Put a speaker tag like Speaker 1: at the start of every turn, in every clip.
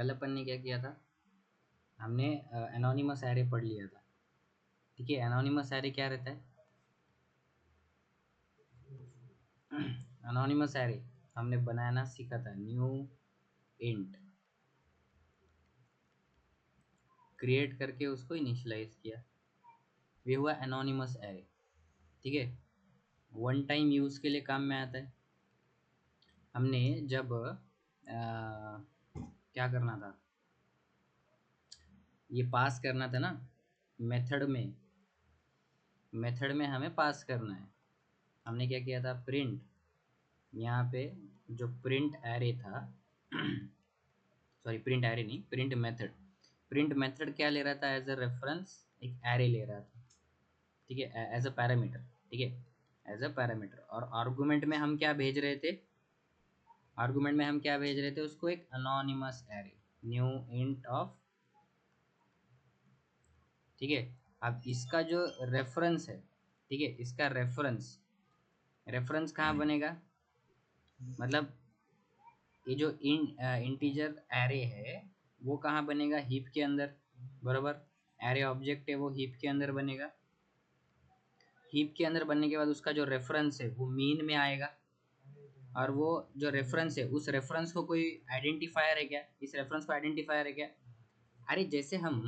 Speaker 1: कल अपन ने क्या किया था, हमने एनोनिमस एरे पढ़ लिया था। ठीक है, एनोनिमस एरे क्या रहता है? एनोनिमस एरे हमने बनाना सीखा था, न्यू इंट क्रिएट करके उसको इनिशियलाइज किया, ये हुआ एनोनिमस एरे। ठीक है, वन टाइम यूज के लिए काम में आता है। हमने जब क्या करना था, ये पास करना था ना मेथड में, मेथड में हमें पास करना है। हमने क्या किया था, प्रिंट, यहाँ पे जो प्रिंट एरे था सॉरी प्रिंट एरे नहीं, प्रिंट मेथड, प्रिंट मेथड क्या ले रहा था एज अ रेफरेंस, एक एरे ले रहा था। ठीक है, एज अ पैरामीटर। ठीक है, एज अ पैरामीटर, और आर्गुमेंट में हम क्या भेज रहे थे, आर्गुमेंट में हम क्या भेज रहे थे उसको, एक anonymous array, new int of. ठीक है, अब इसका जो रेफरेंस है, ठीक है, इसका रेफरेंस, रेफरेंस कहाँ बनेगा, मतलब ये जो इंटीजर एरे है वो कहाँ बनेगा, हीप के अंदर, बराबर। एरे ऑब्जेक्ट है वो हीप के अंदर बनेगा। हीप के अंदर बनने के बाद उसका जो रेफरेंस है वो मीन में आएगा, और वो जो रेफरेंस है उस रेफरेंस को कोई आइडेंटिफायर है क्या, इस रेफरेंस को आइडेंटिफायर है क्या। अरे जैसे हम,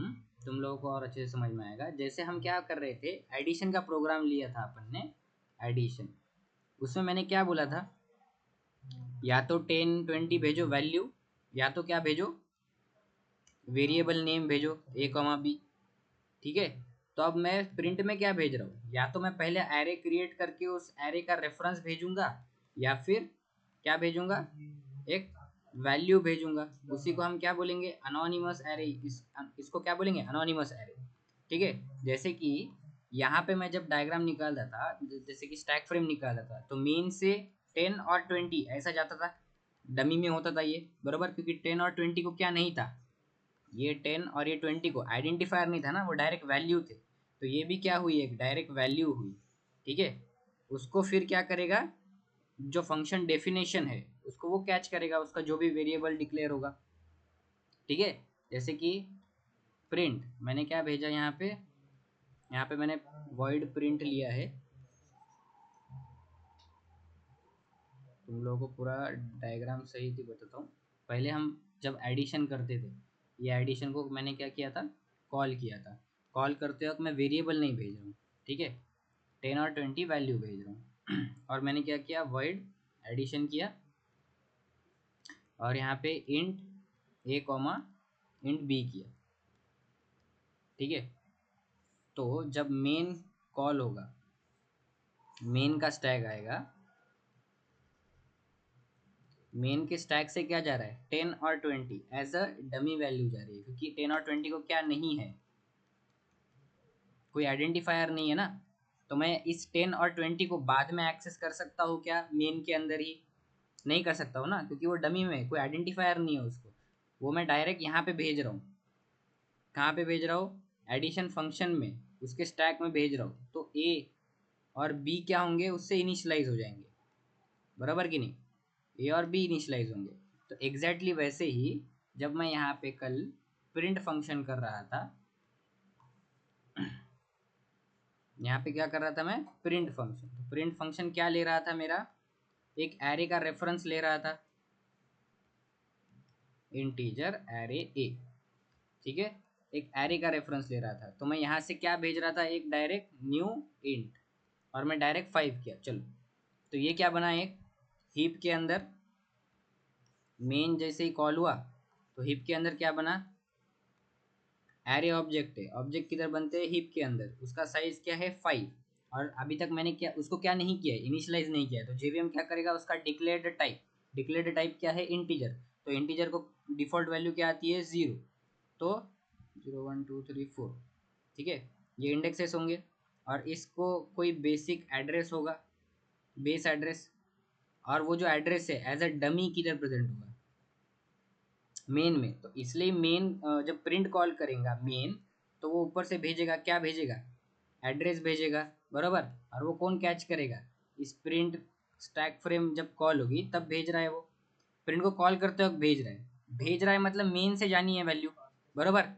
Speaker 1: तुम लोगों को और अच्छे से समझ में आएगा, जैसे हम क्या कर रहे थे, एडिशन का प्रोग्राम लिया था अपन ने, एडिशन, उसमें मैंने क्या बोला था, या तो 10 20 भेजो वैल्यू, या तो क्या भेजो, वेरिएबल नेम भेजो a कॉमा बी। ठीक है, तो अब मैं प्रिंट में क्या भेज रहा हूँ, या तो मैं पहले एरे क्रिएट करके उस एरे का रेफरेंस भेजूंगा, या फिर क्या भेजूंगा, एक वैल्यू भेजूंगा, उसी को हम क्या बोलेंगे, अनोनिमस एरे। इसको क्या बोलेंगे, अनोनिमस एरे। ठीक है, जैसे कि यहाँ पे मैं जब डायग्राम निकालता था, जैसे कि स्टैक फ्रेम निकालता था, तो मेन से 10 और 20 ऐसा जाता था, डमी में होता था ये, बरोबर, क्योंकि 10 और 20 को क्या नहीं था, ये 10 और ये 20 को आइडेंटिफायर नहीं था ना, वो डायरेक्ट वैल्यू थे। तो ये भी क्या हुई, एक डायरेक्ट वैल्यू हुई। ठीक है, उसको फिर क्या करेगा, जो फंक्शन डेफिनेशन है उसको वो कैच करेगा, उसका जो भी वेरिएबल डिक्लेयर होगा। ठीक है, जैसे कि प्रिंट, मैंने क्या भेजा यहाँ पे मैंने वॉइड प्रिंट लिया है। तुम लोगों को पूरा डायग्राम सही थी बताता हूँ। पहले हम जब एडिशन करते थे, ये एडिशन को मैंने क्या किया था, कॉल किया था। कॉल करते वक्त मैं वेरिएबल नहीं भेज रहा हूँ, ठीक है, 10 और 20 वैल्यू भेज रहा हूँ और मैंने क्या किया, वर्ड एडिशन किया, और यहाँ पे int A comma int B किया। ठीक है, तो जब मेन कॉल होगा, मेन का स्टैक आएगा, मेन के स्टैक से क्या जा रहा है, 10 और 20 एज अ डमी वैल्यू जा रही है, क्योंकि 10 और 20 को क्या नहीं है, कोई आइडेंटिफायर नहीं है ना। तो मैं इस 10 और 20 को बाद में एक्सेस कर सकता हूँ क्या, मेन के अंदर ही नहीं कर सकता हूँ ना, क्योंकि वो डमी में कोई आइडेंटिफायर नहीं है उसको, वो मैं डायरेक्ट यहाँ पे भेज रहा हूँ। कहाँ पे भेज रहा हूँ, एडिशन फंक्शन में, उसके स्टैक में भेज रहा हूँ, तो ए और बी क्या होंगे, उससे इनिशियलाइज हो जाएंगे, बराबर कि नहीं, ए और बी इनिशियलाइज होंगे। तो एग्जैक्टली वैसे ही जब मैं यहाँ पे कल प्रिंट फंक्शन कर रहा था, यहाँ पे क्या कर रहा था मैं, प्रिंट फंक्शन, तो प्रिंट फंक्शन क्या ले रहा था मेरा, एक एरे का रेफरेंस ले रहा था, इंटीजर एरे ए। ठीक है, एक एरे का रेफरेंस ले रहा था, तो मैं यहाँ से क्या भेज रहा था, एक डायरेक्ट न्यू इंट, और मैं डायरेक्ट 5 किया, चलो। तो ये क्या बना, एक हीप के अंदर मेन जैसे ही कॉल हुआ, तो हीप के अंदर क्या बना, एरे ऑब्जेक्ट है, ऑब्जेक्ट किधर बनते हैं, हीप के अंदर, उसका साइज क्या है 5, और अभी तक मैंने क्या उसको क्या नहीं किया, इनिशियलाइज नहीं किया, तो जेवीएम क्या करेगा, उसका डिक्लेयर्ड टाइप, डिक्लेयर्ड टाइप क्या है, इंटीजर, तो इंटीजर को डिफॉल्ट वैल्यू क्या आती है, 0, तो 0 1 2 3 4। ठीक है, ये इंडेक्सेस होंगे, और इसको कोई बेसिक एड्रेस होगा, बेस एड्रेस, और वो जो एड्रेस है एज अ डमी किधर प्रेजेंट होगा, मेन में। तो इसलिए मेन जब प्रिंट कॉल करेगा मेन, तो वो ऊपर से भेजेगा, क्या भेजेगा, एड्रेस भेजेगा, बराबर। और वो कौन कैच करेगा, इस प्रिंट स्टैक फ्रेम जब कॉल होगी तब भेज रहा है, वो प्रिंट को कॉल करते वक्त भेज रहा है, भेज रहा है मतलब मेन से जानी है वैल्यू, बरोबर,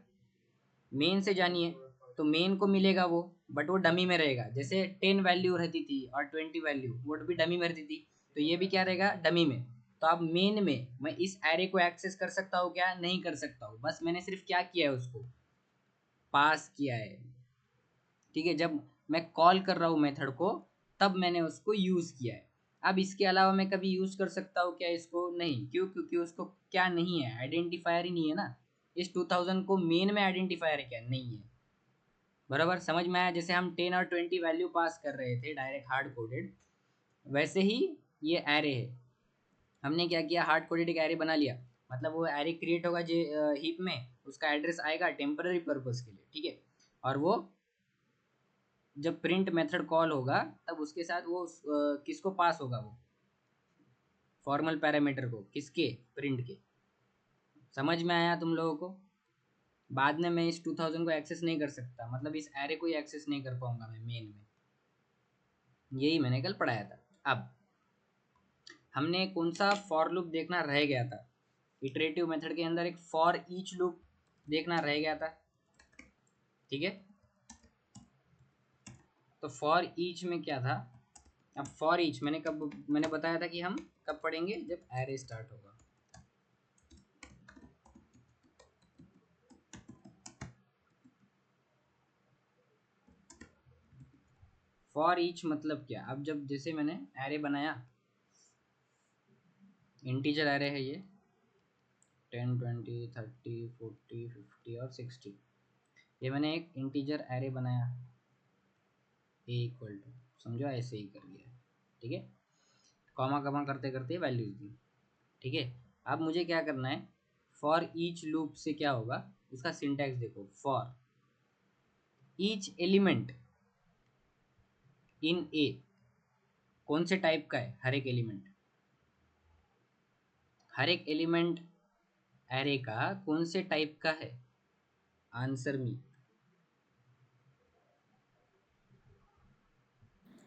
Speaker 1: मेन से जानी है, तो मेन को मिलेगा वो, बट वो डमी में रहेगा। जैसे 10 वैल्यू रहती थी और 20 वैल्यू, वो भी डमी में रहती थी, तो ये भी क्या रहेगा, डमी में। तो अब मेन में मैं इस एरे को एक्सेस कर सकता हूँ क्या, नहीं कर सकता हूँ, बस मैंने सिर्फ क्या किया है, उसको पास किया है। ठीक है, जब मैं कॉल कर रहा हूँ मेथड को, तब मैंने उसको यूज किया है। अब इसके अलावा मैं कभी यूज कर सकता हूँ क्या इसको, नहीं, क्यों, क्योंकि उसको क्या नहीं है, आइडेंटिफायर ही नहीं है ना। इस 2000 को मेन में आइडेंटिफायर क्या नहीं है, बराबर, समझ में आया। जैसे हम 10 और 20 वैल्यू पास कर रहे थे डायरेक्ट हार्ड कोडेड, वैसे ही ये एरे है। हमने क्या किया, हार्ड कोडेड एक एरे बना लिया, मतलब वो एरे क्रिएट होगा जो हीप में, उसका एड्रेस आएगा टेम्पररी पर्पस के लिए, ठीक है। और वो जब प्रिंट मेथड कॉल होगा, तब उसके साथ वो किसको पास होगा, वो फॉर्मल पैरामीटर को, किसके, प्रिंट के। समझ में आया तुम लोगों को। बाद में मैं इस 2000 को एक्सेस नहीं कर सकता, मतलब इस एरे को ही एक्सेस नहीं कर पाऊंगा मैं मेन में। यही मैंने कल पढ़ाया था। अब हमने कौन सा फॉर लूप देखना रह गया था, इटरेटिव मेथड के अंदर एक फॉर ईच लूप देखना रह गया था, ठीक है। तो फॉर ईच में क्या था, अब फॉर ईच मैंने बताया था कि हम कब पढ़ेंगे, जब एरे स्टार्ट होगा। फॉर ईच मतलब क्या, अब जब जैसे मैंने एरे बनाया, इंटीजर एरे है ये, 10 20 30 40 50 और 60, ये मैंने एक इंटीजर एरे बनाया, ए इक्वल टू, समझो ऐसे ही कर लिया, ठीक है। कॉमा कॉमा करते करते वैल्यूज दी, ठीक है। अब मुझे क्या करना है, फॉर ईच लूप से क्या होगा, उसका सिंटैक्स देखो, फॉर ईच एलिमेंट इन ए, कौन से टाइप का है, हर एक एलिमेंट, हर एक एलिमेंट एरे का कौन से टाइप का है, आंसर मी।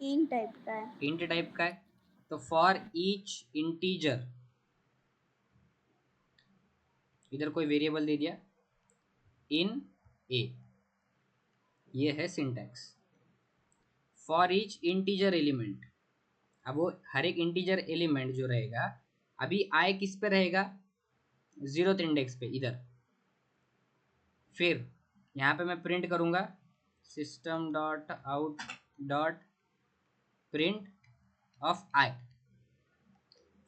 Speaker 2: इंट टाइप का है।
Speaker 1: इंट टाइप का है, तो फॉर ईच इंटीजर, इधर कोई वेरिएबल दे दिया, इन ए, ये है syntax. For each integer element, अब वो हर एक इंटीजर एलिमेंट जो रहेगा, अभी आई किस पे रहेगा, 0th इंडेक्स पे इधर। फिर यहाँ पे मैं प्रिंट करूंगा, system dot out dot print of I,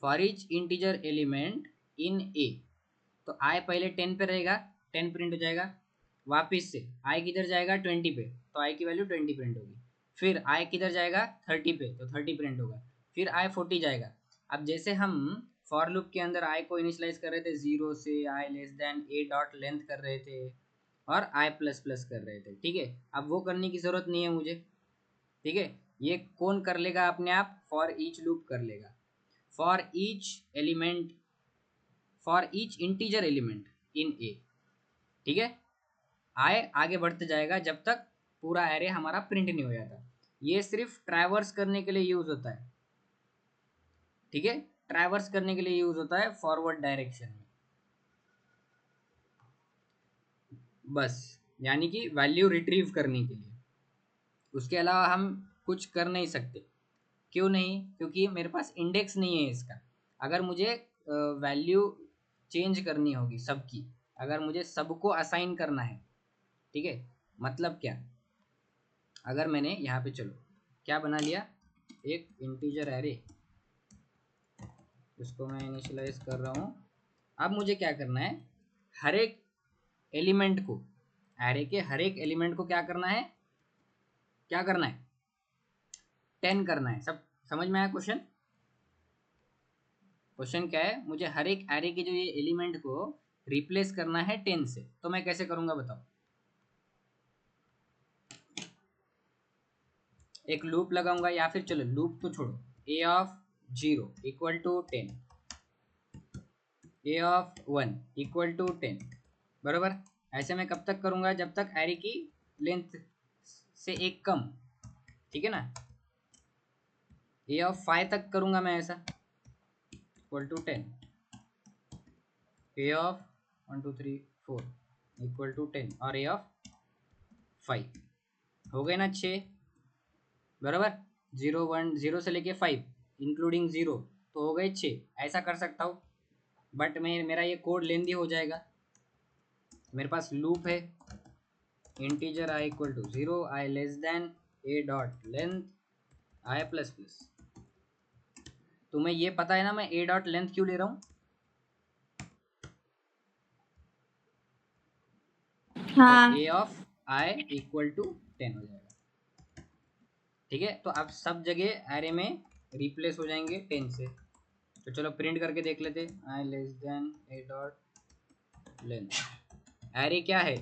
Speaker 1: for each integer element in A. तो आई पहले 10 पे रहेगा, 10 प्रिंट हो जाएगा, वापिस से आई किधर जाएगा, 20 पे, तो आई की वैल्यू 20 प्रिंट होगी। फिर आई किधर जाएगा, 30 पे, तो 30 प्रिंट होगा। फिर आई 40 जाएगा। अब जैसे हम फॉर लूप के अंदर आई को इनिशियलाइज कर रहे थे 0 से I less than A dot length कर रहे थे, और आई प्लस प्लस कर रहे थे, ठीक है। अब वो करने की जरूरत नहीं है मुझे, ठीक है। ये कौन कर लेगा अपने आप, फॉर ईच लूप कर लेगा। For each element, for each integer element in A, ठीक है। आए आगे बढ़ते जाएगा जब तक पूरा एरे हमारा प्रिंट नहीं हो जाता। ये सिर्फ ट्रैवर्स करने के लिए यूज होता है, ठीक है, ट्रैवर्स करने के लिए यूज होता है फॉरवर्ड डायरेक्शन में, बस, यानी कि वैल्यू रिट्रीव करने के लिए। उसके अलावा हम कुछ कर नहीं सकते। क्यों नहीं, क्योंकि मेरे पास इंडेक्स नहीं है इसका। अगर मुझे वैल्यू चेंज करनी होगी सबकी, अगर मुझे सबको असाइन करना है, ठीक है, मतलब क्या, अगर मैंने यहाँ पे चलो क्या बना लिया, एक इंटीजर एरे, इसको मैं इनिशियलाइज कर रहा हूँ। अब मुझे क्या करना है, हर एक एलिमेंट को, एरे के हर एक एलिमेंट को क्या करना है, क्या करना है, 10 करना है। सब समझ में आया क्वेश्चन। क्वेश्चन क्या है, मुझे हर एक एरे के जो ये एलिमेंट को रिप्लेस करना है 10 से, तो मैं कैसे करूंगा बताओ। एक लूप लगाऊंगा, या फिर चलो लूप तो छोड़ो, A of 0 equal to 10, A of 1 equal to 10, बरोबर। ऐसे मैं कब तक करूंगा, जब तक एरे की लेंथ से एक कम, ठीक है ना। ए ऑफ 5 तक करूंगा मैं ऐसा, equal to 10, A of 1 2 3 4 equal to 10 और ए ऑफ 5 हो गए ना 6 बराबर। 0 से लेके 5 इंक्लूडिंग 0 तो हो गए 6। ऐसा कर सकता हूँ बट मेरा ये कोड लेंदी हो जाएगा। मेरे पास लूप है integer I equal to 0 I less than A dot length I plus plus. तुम्हें ये पता है ना मैं ए डॉट लेंथ क्यों ले रहा हूँ?
Speaker 2: हाँ
Speaker 1: तो ए ऑफ आई इक्वल टू 10 हो जाएगा। ठीक है, तो अब सब जगह एरे में रिप्लेस हो जाएंगे 10 से। तो चलो प्रिंट करके देख लेते। I less than A dot length. Array क्या है?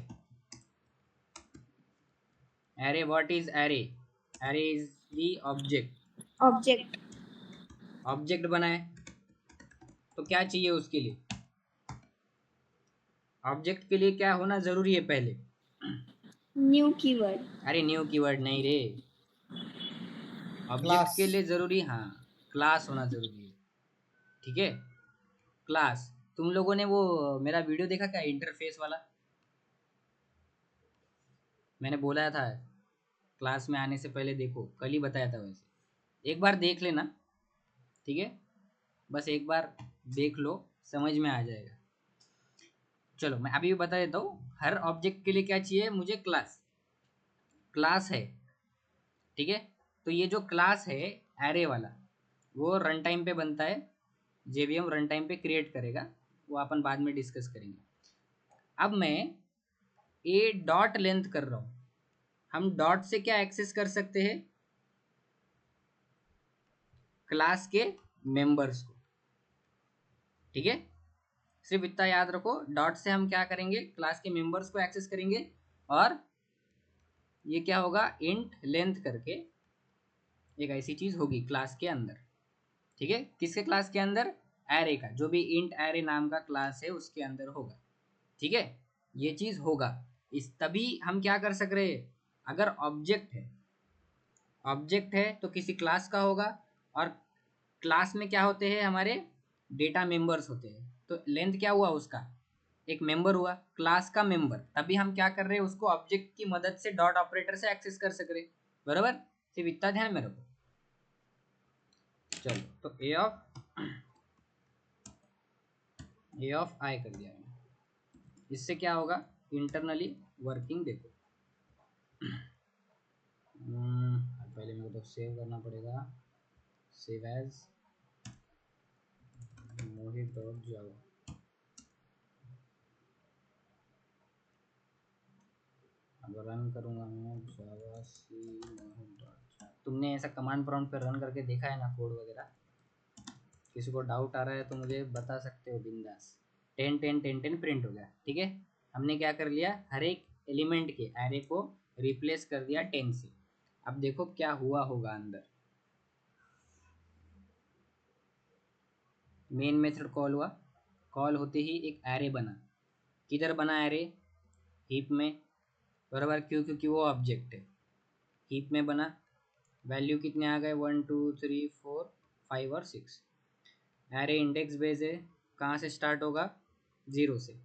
Speaker 1: Array what is array? Array is the object.
Speaker 2: Object.
Speaker 1: Object बनाए तो क्या चाहिए उसके लिए? ऑब्जेक्ट के लिए क्या होना जरूरी है पहले?
Speaker 2: New keyword.
Speaker 1: अरे न्यू कीवर्ड नहीं रे, ऑब्जेक्ट
Speaker 3: क्लास।
Speaker 1: के लिए जरूरी, हाँ, क्लास होना जरूरी है। ठीक है, क्लास। तुम लोगों ने वो मेरा वीडियो देखा क्या, इंटरफेस वाला? मैंने बोला था क्लास में आने से पहले देखो, कल ही बताया था। वैसे एक बार देख लेना, ठीक है, बस एक बार देख लो, समझ में आ जाएगा। चलो मैं अभी भी बता देता हूँ। हर ऑब्जेक्ट के लिए क्या चाहिए मुझे? क्लास। क्लास है, ठीक है। तो ये जो क्लास है एरे वाला, वो रन टाइम पे बनता है। जेवीएम रन टाइम पे क्रिएट करेगा, वो अपन बाद में डिस्कस करेंगे। अब मैं ए डॉट लेंथ कर रहा हूँ। हम डॉट से क्या एक्सेस कर सकते हैं? क्लास के मेंबर्स को। ठीक है, सिर्फ इतना याद रखो, डॉट से हम क्या करेंगे? क्लास के मेंबर्स को एक्सेस करेंगे। और ये क्या होगा? इंट लेंथ करके एक ऐसी चीज होगी क्लास के अंदर। ठीक है, किसके क्लास के अंदर? एरे का, जो भी इंट एरे नाम का क्लास है उसके अंदर होगा। ठीक है, ये चीज होगा। इस तभी हम क्या कर सक रहे हैं? अगर ऑब्जेक्ट है तो किसी क्लास का होगा, और क्लास में क्या होते हैं? हमारे डेटा मेंबर्स होते हैं। तो लेंथ क्या हुआ उसका? एक मेंबर हुआ, क्लास का मेंबर। तभी हम क्या कर रहे हैं? उसको ऑब्जेक्ट की मदद से डॉट ऑपरेटर से एक्सेस कर सक रहे। बराबर, सिर्फ इतना ध्यान में रखो। चलो, तो ए ऑफ आई कर दिया मैंने। इससे क्या होगा? इंटरनली वर्किंग देखो। पहले मेरे को तो सेव करना पड़ेगा। सेव एज मोहित डॉट जावा। अब रन करूंगा मैं जावा सी मोहित डॉट। तुमने ऐसा कमांड प्रॉम्प्ट पे रन करके देखा है ना कोड वगैरह? किसी को डाउट आ रहा है तो मुझे बता सकते हो बिंदास। 10 10 10 10 प्रिंट हो गया। ठीक है, हमने क्या कर लिया? हर एक एलिमेंट के एरे को रिप्लेस कर दिया 10 से। अब देखो क्या हुआ होगा अंदर। मेन मेथड कॉल हुआ, कॉल होते ही एक एरे बना। किधर बना एरे? हीप में। बराबर, क्यों? क्योंकि वो ऑब्जेक्ट है। हीप में बना। वैल्यू कितने आ गए? 1 2 3 4 5 और 6। एरे इंडेक्स बेस है, कहाँ से स्टार्ट होगा? 0 से।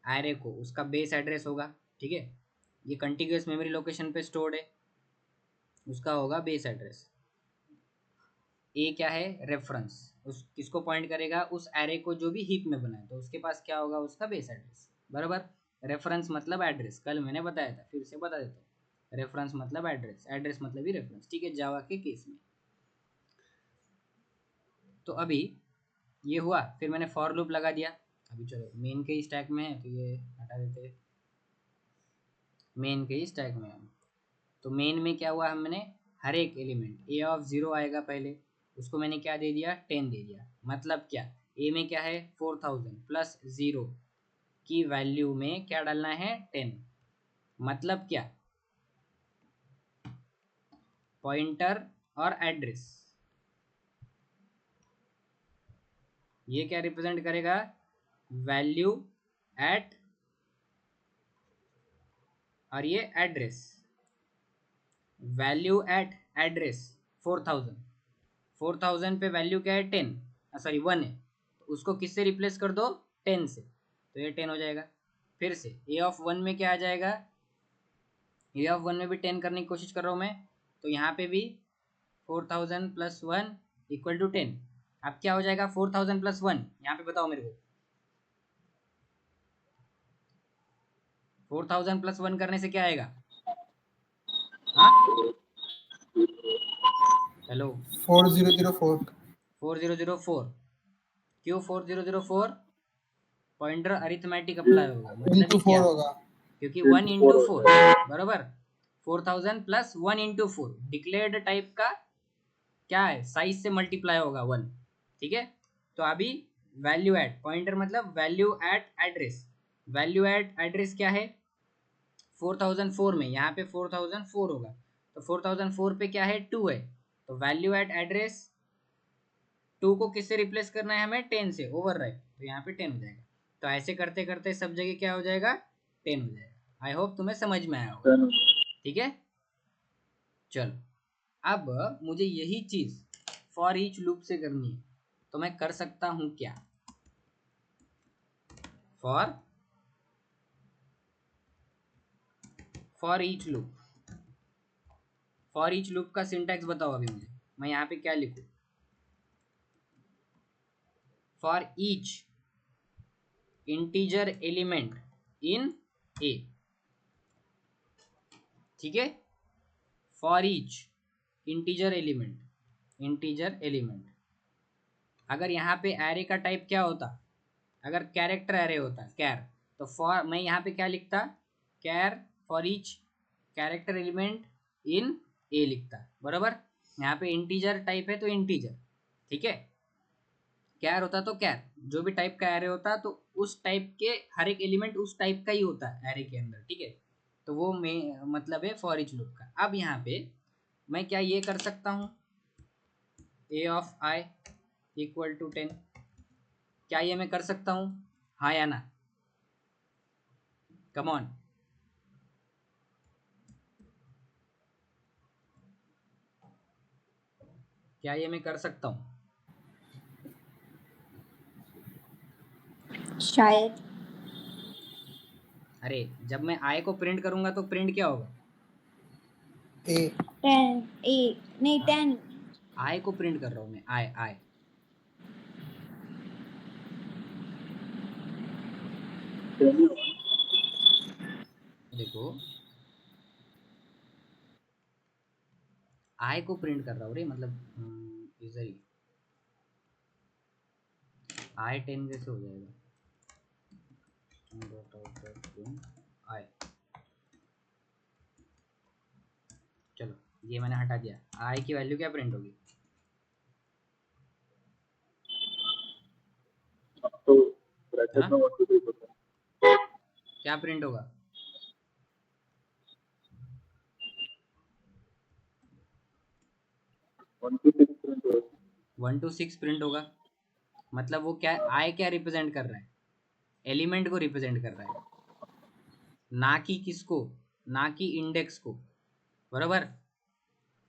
Speaker 1: एरे को उसका बेस एड्रेस होगा। ठीक है, ये कंटिन्यूअस मेमोरी लोकेशन पे स्टोर्ड है, उसका होगा बेस एड्रेस। ए क्या है? रेफरेंस। उस किसको पॉइंट करेगा? उस एरे को जो भी हीप में बनाए, तो उसके पास क्या होगा? उसका बेस एड्रेस। बराबर, रेफरेंस मतलब एड्रेस, कल मैंने बताया था, फिर से बता देता हूँ। रेफरेंस मतलब एड्रेस, एड्रेस मतलब ही रेफरेंस। ठीक है, जावा के केस में। तो अभी ये हुआ, फिर मैंने फॉर लूप लगा दिया। अभी चलो मेन के ही स्टैक में है तो ये हटा देते हैं। मेन के ही स्टैक में है। तो मेन में क्या हुआ? हमने हर एक एलिमेंट ए ऑफ 0 आएगा पहले, उसको मैंने क्या दे दिया? 10 दे दिया। मतलब क्या? ए में क्या है? 4000 प्लस 0 की वैल्यू में क्या डालना है? 10। मतलब क्या? पॉइंटर और एड्रेस। ये क्या रिप्रेजेंट करेगा? वैल्यू एट, और ये एड्रेस। Value eight address 4000। 4000 पे वैल्यू क्या है? 10, सॉरी 1 है, तो उसको किससे रिप्लेस कर दो? 10 से, तो ये 10 हो जाएगा। फिर से ए ऑफ 1 में क्या आ जाएगा, ए ऑफ 1 में भी 10 करने की कोशिश कर रहा हूँ मैं, तो यहाँ पे भी 4000 प्लस 1 इक्वल टू 10। अब क्या हो जाएगा 4000 प्लस 1, यहाँ पे बताओ मेरे को, 4000 प्लस 1 करने से क्या आएगा, हाँ हेलो,
Speaker 3: 4004
Speaker 1: 4004। क्यों 4004, पॉइंटर अरिथमेटिक अप्लाई होगा, मतलब
Speaker 3: इंटू
Speaker 1: ही क्या,
Speaker 3: 4 होगा।
Speaker 1: क्योंकि 1 इंटू 4 बराबर 4000 प्लस 1 इंटू 4 डिक्लेयर्ड टाइप का क्या है, साइज से मल्टीप्लाई होगा 1, ठीक है। तो अभी वैल्यू एड, पॉइंटर मतलब value eight address, value eight address क्या है 4004 में, यहाँ पे 4004 होगा, तो 4004 पे क्या है 2 है, तो वैल्यू एट एड्रेस 2 को किससे रिप्लेस करना है हमें, 10 से, ओवर राइट, तो यहाँ पे 10 हो जाएगा। तो ऐसे करते करते सब जगह क्या हो जाएगा, 10 हो जाएगा। आई होप तुम्हें समझ में आया होगा, ठीक है। चलो अब मुझे यही चीज फॉर ईच लूप से करनी है, तो मैं कर सकता हूँ क्या, for each loop, for each loop का सिंटैक्स बताओ अभी मुझे, मैं यहाँ पे क्या लिखूँ, for each integer element in A, ठीक है, फॉर ईच इंटीजर एलिमेंट, अगर यहाँ पे एरे का टाइप क्या होता, अगर कैरेक्टर एरे होता कैर, तो फॉर मैं यहाँ पे क्या लिखता, char for each character element in A लिखता, बराबर। यहाँ पे इंटीजर टाइप है तो इंटीजर, ठीक है, कैर होता तो कैर, जो भी टाइप का एरे होता तो उस टाइप के हर एक एलिमेंट उस टाइप का ही होता है एरे के अंदर, ठीक है। तो वो में मतलब है फॉर ईच लूप का। अब यहाँ पे मैं क्या ये कर सकता हूँ, ए ऑफ आई इक्वल टू 10, क्या ये मैं कर सकता हूँ, हाँ या ना, कम ऑन, क्या ये मैं कर सकता हूँ,
Speaker 2: शायद।
Speaker 1: अरे जब मैं आई को प्रिंट करूंगा तो प्रिंट क्या होगा,
Speaker 3: ए
Speaker 2: 10 ए नहीं 10।
Speaker 1: आई को प्रिंट कर रहा हूँ मैं, आई आई, देखो आई को प्रिंट कर रहा हूँ रे, मतलब इधर ही आई 10 कैसे हो जाएगा, आई, चलो ये मैंने हटा दिया, आई की वैल्यू क्या प्रिंट होगी, हाँ क्या प्रिंट होगा, 1 to 6 प्रिंट होगा। मतलब वो क्या, आई क्या रिप्रेजेंट कर रहा है, एलिमेंट को रिप्रेजेंट कर रहा है, ना कि किसको, ना कि इंडेक्स को, बराबर।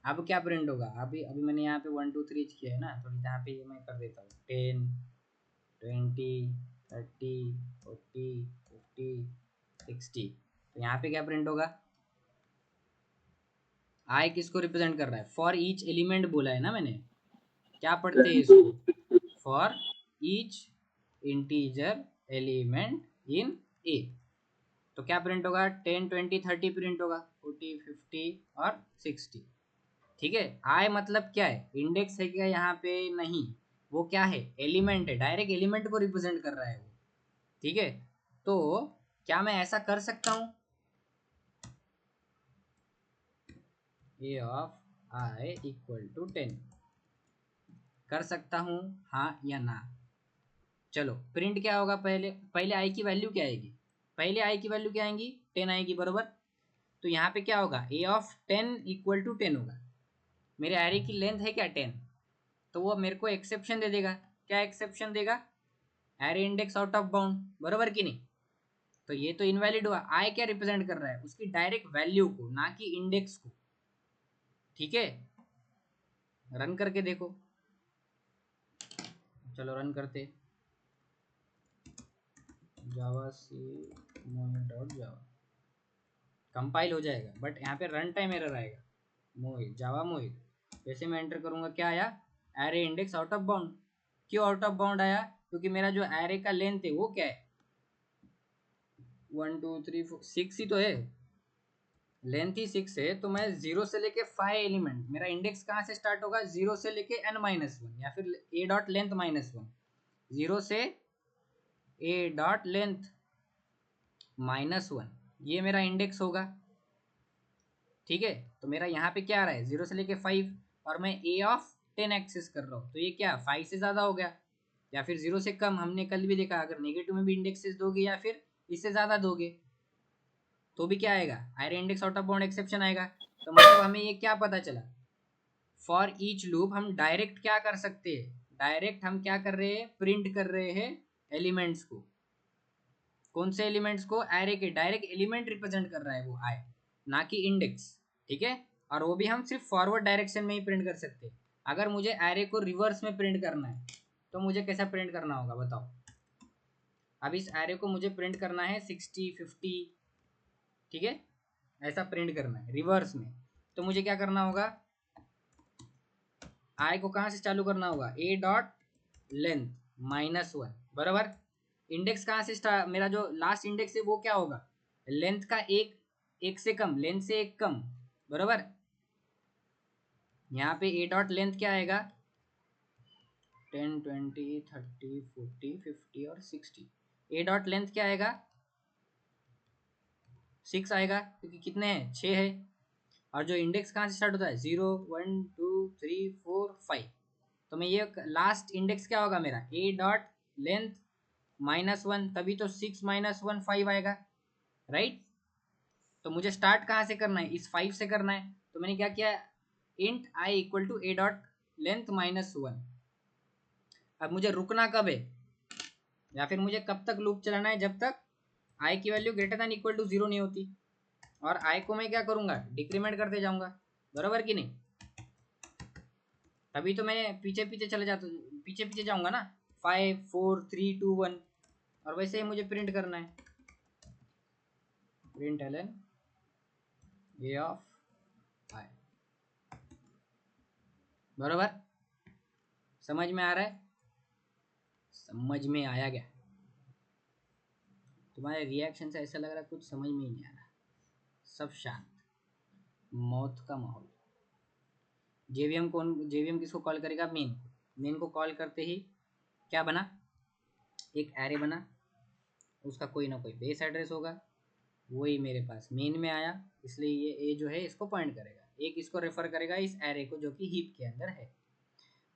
Speaker 1: अब क्या प्रिंट होगा, अभी अभी मैंने यहाँ पे 1 2 3 किया है ना, तो यहाँ पे ये मैं कर देता हूँ 10 20 30 40 50 60, तो यहाँ पे क्या प्रिंट होगा, आई किसको रिप्रेजेंट कर रहा है, फॉर ईच एलिमेंट बोला है ना मैंने, क्या पढ़ते हैं इसको, for each integer element in A, तो क्या प्रिंट होगा 10 20 30 प्रिंट होगा, 40 50 और 60, ठीक है। आई मतलब क्या है, इंडेक्स है क्या यहाँ पे, नहीं, वो क्या है, एलिमेंट है, डायरेक्ट एलिमेंट को रिप्रेजेंट कर रहा है वो, ठीक है। तो क्या मैं ऐसा कर सकता हूँ, ए ऑफ आई इक्वल टू 10, कर सकता हूँ हाँ या ना। चलो प्रिंट क्या होगा, पहले पहले आई की वैल्यू क्या आएगी, पहले आई की वैल्यू क्या आएगी 10 आएगी, बरोबर। तो यहाँ पे क्या होगा, ए ऑफ 10 इक्वल टू 10 होगा, मेरे एरे की लेंथ है क्या 10, तो वो मेरे को एक्सेप्शन दे देगा, क्या एक्सेप्शन देगा, array index out of bound, बरोबर कि नहीं। तो ये तो इनवैलिड हुआ, आई क्या रिप्रेजेंट कर रहा है, उसकी डायरेक्ट वैल्यू को, ना कि इंडेक्स को, ठीक है। रन करके देखो, चलो रन करते, जावा सी मोहित डॉट जावा कंपाइल हो जाएगा, बट यहाँ पे रन टाइम एरर आएगा। मोहित जावा मोहित, जैसे मैं एंटर करूँगा क्या आया, array index out of bound. क्यों आउट ऑफ बाउंड आया? क्योंकि मेरा जो एरे का लेंथ है वो क्या है, 1 2 3 4 6 ही तो है, लेंथ ही 6 है। तो मैं 0 से लेके 5 एलिमेंट, मेरा इंडेक्स कहाँ से स्टार्ट होगा, 0 से लेके n-1 या फिर a डॉट लेंथ -1, 0 से a डॉट लेंथ -1, ये मेरा इंडेक्स होगा। ठीक है, तो मेरा यहाँ पे क्या आ रहा है, 0 से लेके 5, और मैं a ऑफ 10 एक्सेस कर रहा हूँ, तो ये क्या 5 से ज़्यादा हो गया, या फिर 0 से कम। हमने कल भी देखा, अगर नेगेटिव में भी इंडेक्सेस दोगे या फिर इससे ज़्यादा दोगे तो भी क्या आएगा, array index out of bound exception आएगा। तो मतलब हमें ये क्या पता चला, फॉर ईच लूप हम डायरेक्ट क्या कर सकते हैं, डायरेक्ट हम क्या कर रहे हैं, प्रिंट कर रहे हैं एलिमेंट्स को। कौन से एलिमेंट्स को, एरे के डायरेक्ट एलिमेंट रिप्रेजेंट कर रहा है वो आई, ना कि इंडेक्स। ठीक है, और वो भी हम सिर्फ फॉरवर्ड डायरेक्शन में ही प्रिंट कर सकते हैं। अगर मुझे एरे को रिवर्स में प्रिंट करना है तो मुझे कैसा प्रिंट करना होगा बताओ। अब इस एरे को मुझे प्रिंट करना है 60 50, ठीक है, ऐसा प्रिंट करना है रिवर्स में। तो मुझे क्या करना होगा, आई को कहाँ से चालू करना होगा, ए डॉट लेंथ -1 बराबर। इंडेक्स कहाँ से स्टार्ट, मेरा जो लास्ट इंडेक्स है वो क्या होगा, लेंथ का एक से कम, लेंथ से एक कम बराबर। यहाँ पे ए डॉट लेंथ क्या आएगा, 10 20 30 40 50 और 60। ए डॉट लेंथ क्या आएगा, 6 आएगा, क्योंकि कितने हैं, 6 है। और जो इंडेक्स कहाँ से स्टार्ट होता है, 0 1 2 3 4 5। तो मैं ये लास्ट इंडेक्स क्या होगा मेरा, ए डॉट लेंथ -1, तभी तो 6 -1 5 आएगा, राइट। तो मुझे स्टार्ट कहाँ से करना है, इस 5 से करना है। तो मैंने क्या किया, int I equal to A dot length -1। अब मुझे रुकना कब है, या फिर मुझे कब तक लूप चलाना है, जब तक आई की value greater than equal to 0 नहीं होती। और आई को मैं क्या करूँगा, डिक्रीमेंट करते जाऊँगा, बराबर कि नहीं। तभी तो मैं पीछे पीछे चले जाता, पीछे पीछे जाऊँगा ना, 5 4 3 2 1। और वैसे ही मुझे प्रिंट करना है, print L N A of I, बराबर। समझ में आ रहा है, समझ में आया क्या, तुम्हारे रिएक्शन से ऐसा लग रहा है कुछ समझ में ही नहीं आ रहा, सब शांत, मौत का माहौल। जेवीएम किसको कॉल करेगा, मेन को कॉल करते ही क्या बना, एक एरे बना, उसका कोई ना कोई बेस एड्रेस होगा, वही मेरे पास मेन में आया, इसलिए ये ए जो है इसको पॉइंट करेगा, एक इसको रेफर करेगा इस एरे को जो कि हीप के अंदर है।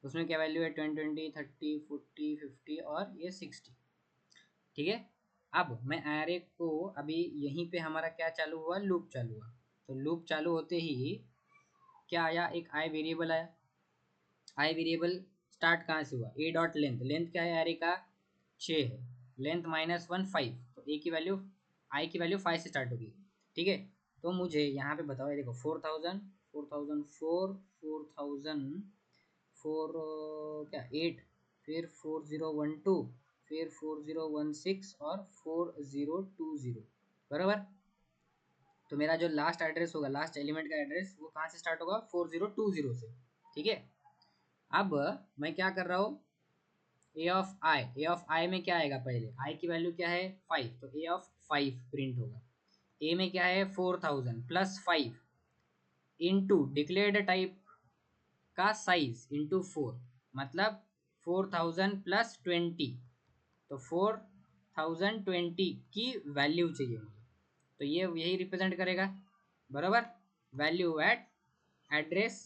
Speaker 1: उसमें क्या वैल्यू है, 10 20 30 40 50 और ये 60। ठीक है, अब मैं एरे को, अभी यहीं पे हमारा क्या चालू हुआ, लूप चालू हुआ। तो लूप चालू होते ही क्या आया, एक आई वेरिएबल आया। आई वेरिएबल स्टार्ट कहाँ से हुआ, ए डॉट लेंथ, लेंथ क्या है एरे का, 6 है, लेंथ -1 5, तो ए की वैल्यू, आई की वैल्यू 5 से स्टार्ट होगी। ठीक है, तो मुझे यहाँ पे बताओ, ये देखो 4000 4004 4000 4 क्या 8, फिर 4012, फिर 4016 और 4020 बराबर। तो मेरा जो लास्ट एड्रेस होगा, लास्ट एलिमेंट का एड्रेस, वो कहाँ से स्टार्ट होगा, 4020 से। ठीक है, अब मैं क्या कर रहा हूँ, ए ऑफ आई में क्या आएगा, पहले आई की वैल्यू क्या है 5, तो ए ऑफ 5 प्रिंट होगा। ए में क्या है 4000 प्लस 5 इंटू डिक्लेयर्ड टाइप का साइज इंटू 4, मतलब 4000 प्लस 20, तो 4020 की वैल्यू चाहिए मुझे, तो ये यही रिप्रेजेंट करेगा, बराबर, वैल्यू एट एड्रेस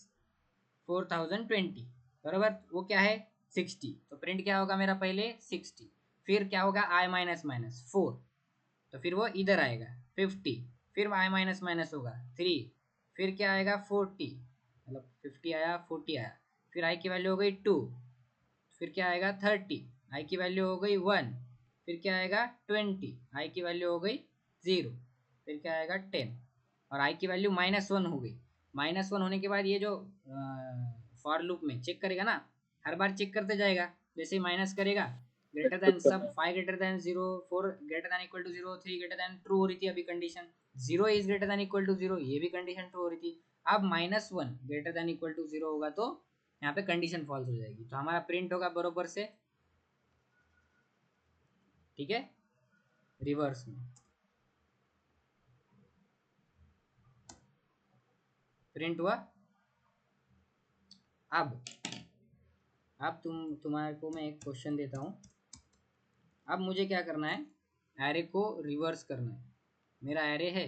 Speaker 1: 4020 बराबर। वो क्या है 60, तो प्रिंट क्या होगा मेरा, पहले 60, फिर क्या होगा आई माइनस माइनस 4, तो फिर वो इधर आएगा 50, फिर आई माइनस माइनस होगा 3, फिर क्या आएगा 40, मतलब 50 आया 40 आया, फिर आई की वैल्यू हो गई 2, फिर क्या आएगा 30, आई की वैल्यू हो गई 1, फिर क्या आएगा 20, आई की वैल्यू हो गई 0, फिर क्या आएगा 10, और आई की वैल्यू -1 हो गई। -1 होने के बाद ये जो फॉर लूप में चेक करेगा ना, हर बार चेक करते जाएगा, जैसे ही माइनस करेगा ग्रेटर देन सब 5 greater than 0, 4 greater than equal to 0, 3 greater than true हो रही थी अभी condition, 0 is greater than equal to 0 ये भी कंडीशन ट्रू हो रही थी। अब -1 ग्रेटर देन इक्वल टू 0 होगा तो यहाँ पे कंडीशन फॉल्स हो जाएगी, तो हमारा प्रिंट होगा बरोबर से, ठीक है, रिवर्स में प्रिंट हुआ। अब तुम्हारे को मैं एक क्वेश्चन देता हूँ। अब मुझे क्या करना है, एरे को रिवर्स करना है। मेरा एरे है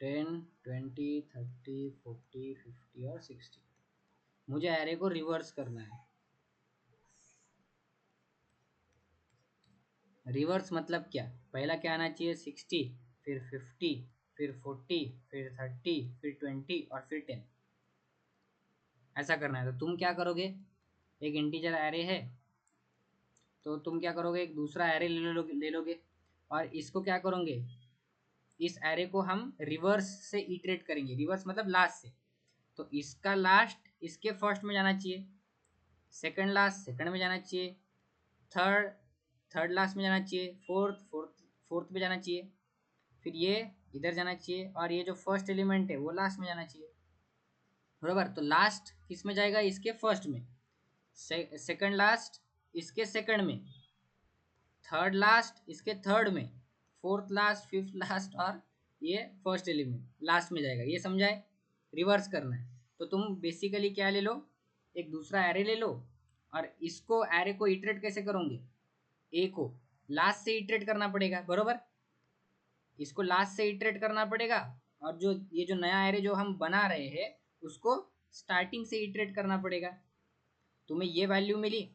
Speaker 1: 10, 20, 30, 40, 50 और 60। मुझे एरे को रिवर्स करना है। रिवर्स मतलब क्या, पहला क्या आना चाहिए 60, फिर 50, फिर 40, फिर 30, फिर 20 और फिर 10, ऐसा करना है। तो तुम क्या करोगे, एक इंटीजर एरे है तो तुम क्या करोगे, एक दूसरा एरे ले लोगे और इसको क्या करोगे, इस एरे को हम रिवर्स से इटरेट करेंगे। रिवर्स मतलब लास्ट से, तो इसका लास्ट इसके फर्स्ट में जाना चाहिए, सेकंड लास्ट सेकंड में जाना चाहिए, थर्ड थर्ड लास्ट में जाना चाहिए, फोर्थ में जाना चाहिए, फिर ये इधर जाना चाहिए और ये जो फर्स्ट एलिमेंट है वो लास्ट में जाना चाहिए, बराबर। तो लास्ट किस में जाएगा, इसके फर्स्ट में, सेकंड लास्ट इसके सेकंड में, थर्ड लास्ट इसके थर्ड में, फोर्थ लास्ट फिफ्थ लास्ट और ये फर्स्ट एलिमेंट लास्ट में जाएगा। ये समझाए, रिवर्स करना है। तो तुम बेसिकली क्या ले लो, एक दूसरा एरे ले लो और इसको एरे को इटरेट कैसे करोगे, ए को लास्ट से इटरेट करना पड़ेगा, बरोबर। इसको लास्ट से इटरेट करना पड़ेगा और जो ये जो नया एरे जो हम बना रहे हैं उसको स्टार्टिंग से इटरेट करना पड़ेगा। तुम्हें ये वैल्यू मिली,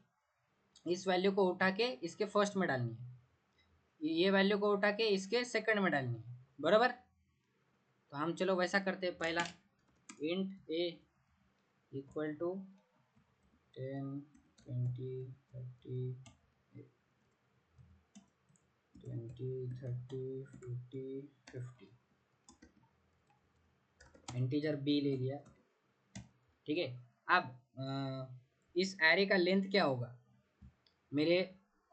Speaker 1: इस वैल्यू को उठा के इसके फर्स्ट में डालनी है, ये वैल्यू को उठा के इसके सेकंड में डालनी है, बराबर। तो हम चलो वैसा करते हैं। पहला int A equal to 10, 20, 30, 20, 30, 40, 50, integer B ले लिया, ठीक है। अब इस एरे का लेंथ क्या होगा, मेरे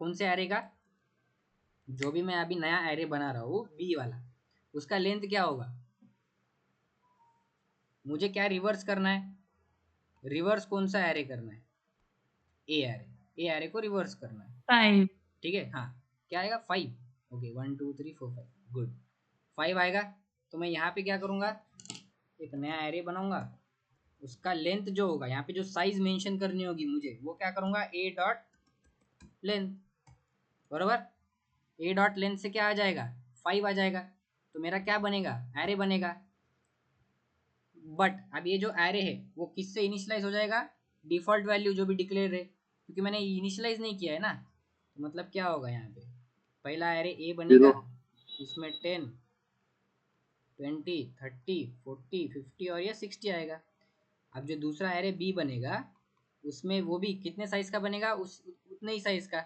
Speaker 1: कौन से एरे का, जो भी मैं अभी नया एरे बना रहा हूँ बी वाला, उसका लेंथ क्या होगा। मुझे क्या रिवर्स करना है, रिवर्स कौन सा एरे करना है, ए एरे को रिवर्स करना है,
Speaker 4: 5
Speaker 1: ठीक है। हाँ, क्या आएगा 5, ओके 1 2 3 4 5, गुड 5 आएगा। तो मैं यहाँ पे क्या करूँगा, एक नया एरे बनाऊंगा, उसका लेंथ जो होगा, यहाँ पे जो साइज मेंशन करनी होगी मुझे, वो क्या करूँगा, ए डॉट लेंथ, बराबर। ए डॉट लेंथ से क्या आ जाएगा, 5 आ जाएगा। तो मेरा क्या बनेगा, एरे बनेगा। बट अब ये जो एरे है वो किससे इनिशियलाइज हो जाएगा, डिफॉल्ट वैल्यू जो भी डिक्लेयर है, क्योंकि मैंने इनिशियलाइज नहीं किया है ना। तो मतलब क्या होगा, यहाँ पे पहला एरे ए बनेगा, इसमें 10, 20, 30, 40, 50 और ये 60 आएगा। अब जो दूसरा एरे बी बनेगा उसमें वो भी कितने साइज का बनेगा, उस उतने ही साइज का,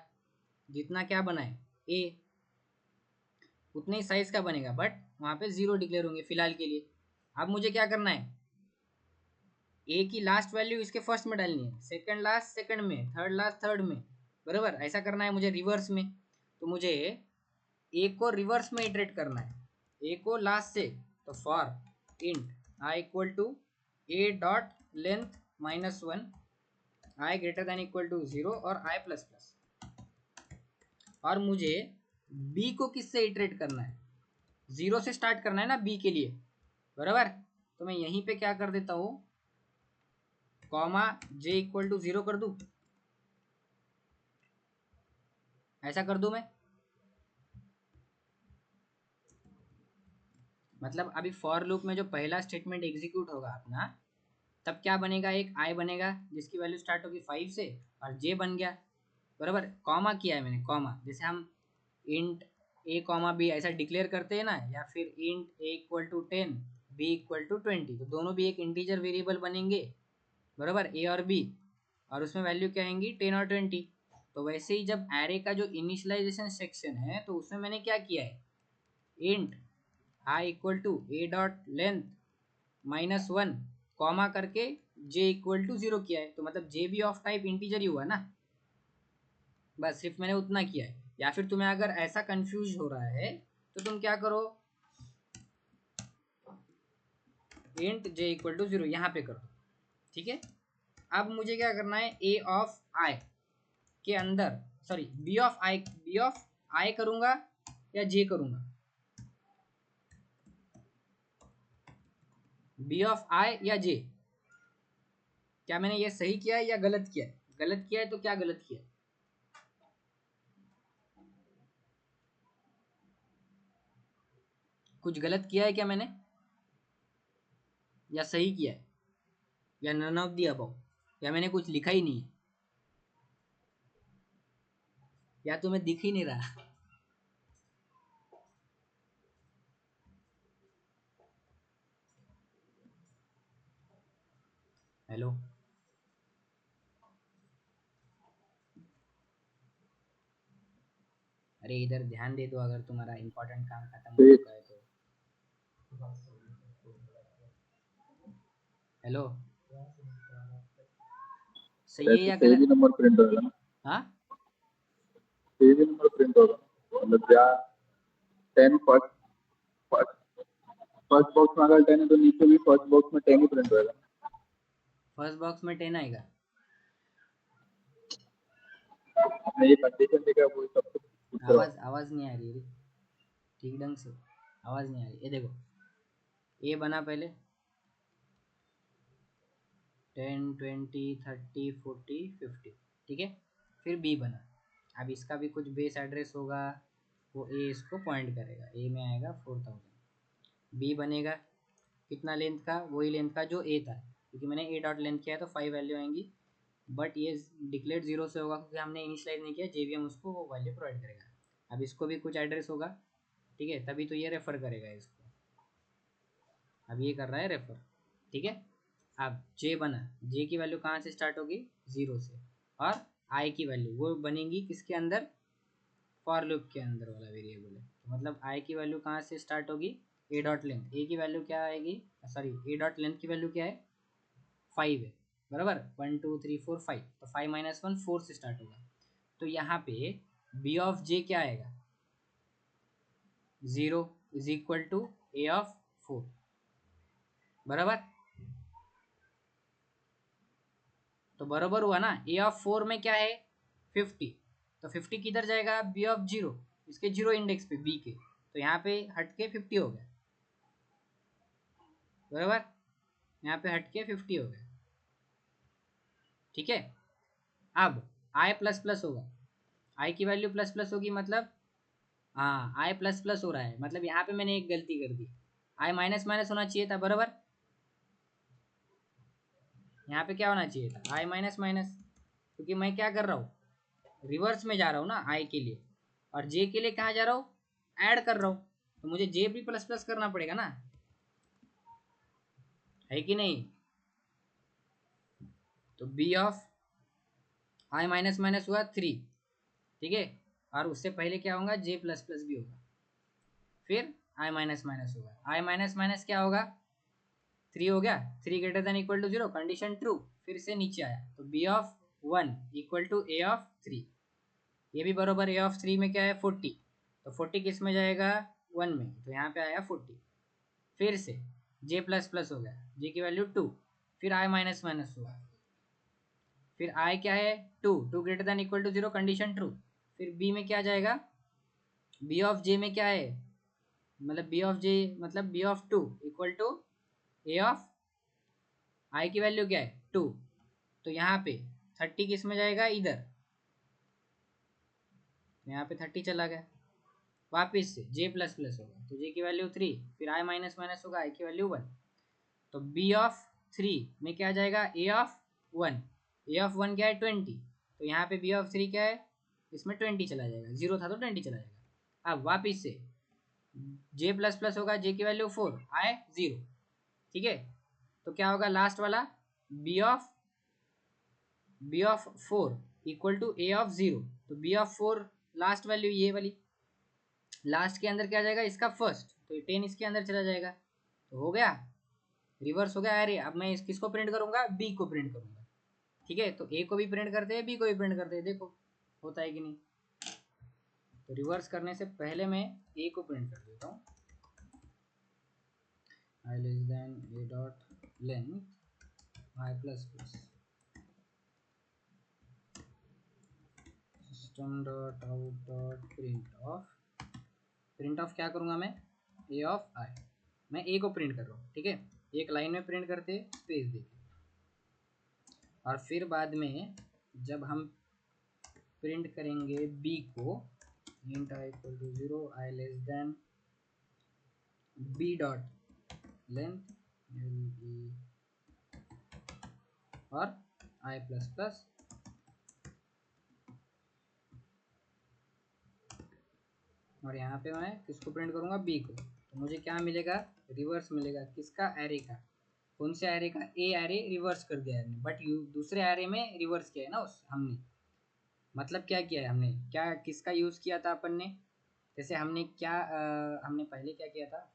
Speaker 1: जितना क्या बना है ए, उतने ही साइज का बनेगा, बट वहाँ पे 0 डिक्लेयर होंगे फिलहाल के लिए। अब मुझे क्या करना है, ए की लास्ट वैल्यू इसके फर्स्ट में डालनी है, सेकंड लास्ट सेकंड में, थर्ड लास्ट थर्ड में, बराबर। ऐसा करना है मुझे रिवर्स में। तो मुझे ए को रिवर्स में इटरेट करना है, ए को लास्ट से। तो for int I equal to A dot length -1, I greater than equal to 0 और आई प्लस प्लस। और मुझे बी को किससे इटरेट करना है, 0 से स्टार्ट करना है ना बी के लिए, बराबर। तो मैं यहीं पे क्या कर देता हूँ, कॉमा जे इक्वल टू 0 कर दूं, ऐसा कर दूं मैं। मतलब अभी फॉर लूप में जो पहला स्टेटमेंट एग्जीक्यूट होगा अपना, तब क्या बनेगा, एक आई बनेगा जिसकी वैल्यू स्टार्ट होगी 5 से और जे बन गया, बराबर। कॉमा किया है मैंने, कॉमा, जैसे हम इंट ए कॉमा बी ऐसा डिक्लेयर करते हैं ना, या फिर int A equal to 10 B equal to 20, तो दोनों भी एक इंटीजर वेरिएबल बनेंगे, बराबर, ए और बी, और उसमें वैल्यू क्या आएंगी 10 और 20। तो वैसे ही जब एरे का जो इनिशियलाइजेशन सेक्शन है तो उसमें मैंने क्या किया है, int I equal to A dot length -1 comma करके जे इक्वल टू 0 किया है, तो मतलब जे भी ऑफ टाइप इंटीजर ही हुआ ना, बस सिर्फ मैंने उतना किया है। या फिर तुम्हें अगर ऐसा कंफ्यूज हो रहा है तो तुम क्या करो, इंट जे इक्वल टू 0 यहाँ पे करो, ठीक है। अब मुझे क्या करना है, ए ऑफ आई के अंदर, सॉरी बी ऑफ आई करूंगा या जे करूंगा, बी ऑफ आई या जे, क्या मैंने ये सही किया है या गलत किया है? गलत किया है तो क्या गलत किया है? कुछ गलत किया है क्या मैंने, या सही किया है, या नन ऑफ दी अबव, या मैंने कुछ लिखा ही नहीं है, या तुम्हें दिख ही नहीं रहा? हेलो, अरे इधर ध्यान दे दो अगर तुम्हारा इंपॉर्टेंट काम खत्म हो चुका है तो। हेलो, सही है या
Speaker 4: पेज
Speaker 1: गलत?
Speaker 4: नंबर प्रिंट होगा ना,
Speaker 1: हाँ,
Speaker 4: पेज नंबर प्रिंट होगा, मतलब क्या 10 फर्स्ट फर्स्ट फर्स्ट बॉक्स में अगर 10 है तो नीचे भी फर्स्ट बॉक्स में 10 ही प्रिंट होगा।
Speaker 1: फर्स्ट बॉक्स में 10 आएगा।
Speaker 4: आपने ये कंडीशन देखा, वो सब कुछ पूछ रहा हूँ।
Speaker 1: आवाज नहीं आ रही है ठीक ढंग से, आवाज नहीं आ रही। ये देखो, ए बना पहले 10 20 30 40 50, ठीक है। फिर बी बना, अब इसका भी कुछ बेस एड्रेस होगा, वो ए इसको पॉइंट करेगा, ए में आएगा 4000। बी बनेगा कितना लेंथ का, वही लेंथ का जो ए था, क्योंकि मैंने ए डॉट लेंथ किया है तो 5 वैल्यू आएंगी, बट ये डिक्लेयर 0 से होगा क्योंकि हमने इनिशियलाइज नहीं किया, जेवीएम उसको वो वैल्यू प्रोवाइड करेगा। अब इसको भी कुछ एड्रेस होगा, ठीक है, तभी तो ये रेफर करेगा इसको। अब ये कर रहा है रेफर, ठीक है। अब जे बना, जे की वैल्यू कहाँ से स्टार्ट होगी, 0 से, और आई की वैल्यू वो बनेगी किसके अंदर, फॉर लूप के अंदर वाला वेरिएबल है, तो मतलब आई की वैल्यू कहाँ से स्टार्ट होगी, ए डॉट लेंथ, ए की वैल्यू क्या आएगी, सॉरी ए डॉट लेंथ की वैल्यू क्या है, 5 है, बराबर 1 2 3 4 5, तो 5 माइनस 1 4 से स्टार्ट होगा, तो यहाँ पे बी ऑफ जे क्या आएगा, 0 is equal to A of 4, बराबर। तो बराबर हुआ ना, ए ऑफ 4 में क्या है 50, तो 50 किधर जाएगा, बी ऑफ 0, इसके 0 इंडेक्स पे बी के, तो यहाँ पे हट के 50 हो गया, बराबर, यहाँ पे हट के 50 हो गया, ठीक है। अब आई प्लस प्लस होगा, आई की वैल्यू प्लस प्लस होगी, मतलब हाँ आई प्लस प्लस हो रहा है, मतलब यहाँ पे मैंने एक गलती कर दी, आई माइनस माइनस होना चाहिए था, बराबर, यहाँ पे क्या होना चाहिए था, आई माइनस माइनस, क्योंकि मैं क्या कर रहा हूँ, रिवर्स में जा रहा हूँ ना आई के लिए, और जे के लिए कहाँ जा रहा हूँ, ऐड कर रहा हूँ, तो मुझे जे भी प्लस प्लस करना पड़ेगा ना, है कि नहीं। तो B of I minus minus हुआ 3, ठीक है, और उससे पहले क्या होगा, जे प्लस प्लस भी होगा, फिर आई माइनस माइनस होगा, आई माइनस माइनस क्या होगा, 3 हो गया, 3 greater than equal to 0, condition true, फिर से नीचे आया, तो B of 1 equal to A of 3, ये भी बराबर, ए ऑफ 3 में क्या है 40, तो 40 किस में जाएगा 1 में, तो यहाँ पे आया 40, फिर से जे प्लस प्लस हो गया, जे की वैल्यू 2, फिर आई माइनस माइनस हुआ, फिर आई क्या है 2, 2 greater than equal to 0, condition true, फिर बी में क्या जाएगा, बी ऑफ जे में क्या है, मतलब बी ऑफ जे मतलब B of 2 equal to A of I की वैल्यू क्या है 2, तो यहाँ पे 30 किस में जाएगा इधर, यहाँ पे 30 चला गया, वापिस से जे प्लस प्लस होगा, तो जे की वैल्यू 3, फिर आई माइनस माइनस होगा, आई की वैल्यू 1, तो बी ऑफ 3 में क्या जाएगा, ए ऑफ 1, ए ऑफ 1 क्या है 20, तो यहाँ पे बी ऑफ 3 क्या है, इसमें 20 चला जाएगा, 0 था तो 20 चला जाएगा। अब वापिस से जे प्लस प्लस होगा, जे की वैल्यू 4, आई 0, ठीक है, तो क्या होगा लास्ट वाला, B of 4 equal to A of 0, तो बी ऑफ 4 लास्ट वैल्यू ये वाली, लास्ट के अंदर क्या जाएगा इसका फर्स्ट, तो 10 इसके अंदर चला जाएगा, तो हो गया, रिवर्स हो गया एरे। अब मैं किसको प्रिंट करूंगा, बी को प्रिंट करूंगा। ठीक है, तो ए को भी प्रिंट करते हैं, बी को भी प्रिंट करते हैं, देखो होता है कि नहीं। तो रिवर्स करने से पहले मैं ए को प्रिंट कर देता हूँ, I less than A dot length I plus plus system dot out dot print of क्या करूँगा मैं, ए ऑफ आई। मैं ए को प्रिंट कर रहा हूँ, ठीक है, एक लाइन में प्रिंट करते स्पेस देके, और फिर बाद में जब हम प्रिंट करेंगे बी को, int i equal to 0 I less than B dot length और आई प्लस प्लस, और यहाँ पे मैं किसको प्रिंट करूँगा, बी को। तो मुझे क्या मिलेगा, रिवर्स मिलेगा, किसका, एरे का। कौन से एरे का, ए एरे रिवर्स कर दिया हमने, बट दूसरे एरे में रिवर्स किया है ना उस हमने। मतलब क्या किया है हमने, क्या किसका यूज़ किया था अपन ने, जैसे हमने क्या हमने पहले क्या किया था,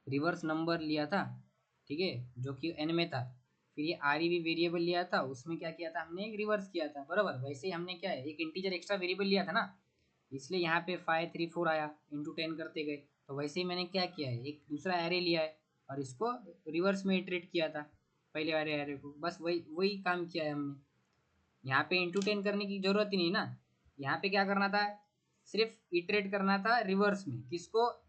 Speaker 1: रिवर्स नंबर लिया था, ठीक है, जो कि n में था। फिर ये आर भी वेरिएबल लिया था, उसमें क्या किया था हमने, एक रिवर्स किया था, बराबर। वैसे ही हमने क्या है, एक इंटीजर एक्स्ट्रा वेरिएबल लिया था ना, इसलिए यहाँ पे 5 3 4 आया, इंटू 10 करते गए। तो वैसे ही मैंने क्या किया है, एक दूसरा एरे लिया है और इसको रिवर्स में इटरेट किया था पहले वाले एरे को, बस वही वही काम किया है हमने। यहाँ पे इंटू 10 करने की जरूरत ही नहीं ना, यहाँ पे क्या करना था, सिर्फ इटरेट करना था रिवर्स में, किसको,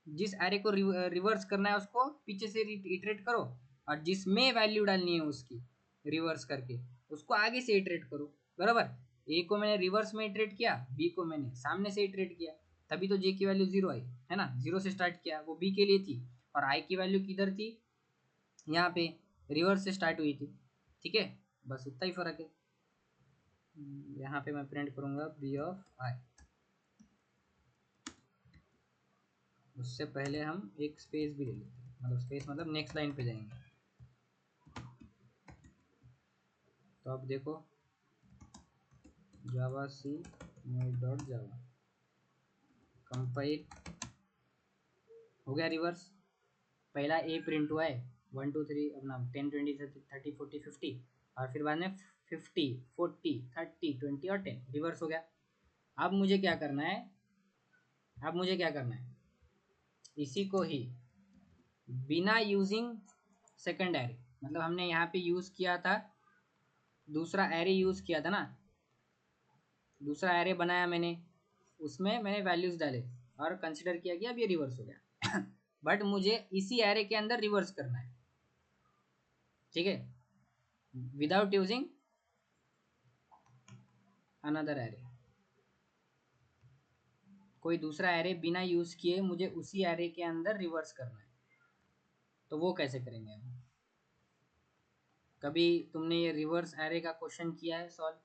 Speaker 1: जिस एरे को रिवर्स करना है उसको पीछे से इटरेट करो, और जिसमें वैल्यू डालनी है उसकी रिवर्स करके उसको आगे से इटरेट करो, बराबर। ए को मैंने रिवर्स में इटरेट किया, बी को मैंने सामने से इटरेट किया, तभी तो जे की वैल्यू 0 आई है ना, 0 से स्टार्ट किया, वो बी के लिए थी, और आई की वैल्यू किधर थी, यहाँ पे रिवर्स से स्टार्ट हुई थी, ठीक है, बस उतना ही फर्क है। यहाँ पे मैं प्रिंट करूंगा बी ऑफ आई, उससे पहले हम एक स्पेस भी ले लेते हैं, मतलब स्पेस मतलब नेक्स्ट लाइन पे जाएंगे। तो अब देखो जावा सी मेड डॉट जावा कंपाइल हो गया रिवर्स। पहला ए प्रिंट हुआ है 1 2 3 अपना 10 20 30 40 50, और फिर बाद में 50 40 30 20 और 10 रिवर्स हो गया। अब मुझे क्या करना है, अब मुझे क्या करना है, इसी को ही बिना यूजिंग सेकंड एरे, मतलब हमने यहाँ पे यूज़ किया था, दूसरा एरे यूज़ किया था ना, दूसरा एरे बनाया मैंने, उसमें मैंने वैल्यूज़ डाले और कंसिडर किया कि अब ये रिवर्स हो गया बट मुझे इसी एरे के अंदर रिवर्स करना है, ठीक है, विदाउट यूजिंग अनदर एरे। कोई दूसरा एरे बिना यूज़ किए मुझे उसी एरे के अंदर रिवर्स करना है, तो वो कैसे करेंगे हम। कभी तुमने ये रिवर्स एरे का क्वेश्चन किया है सॉल्व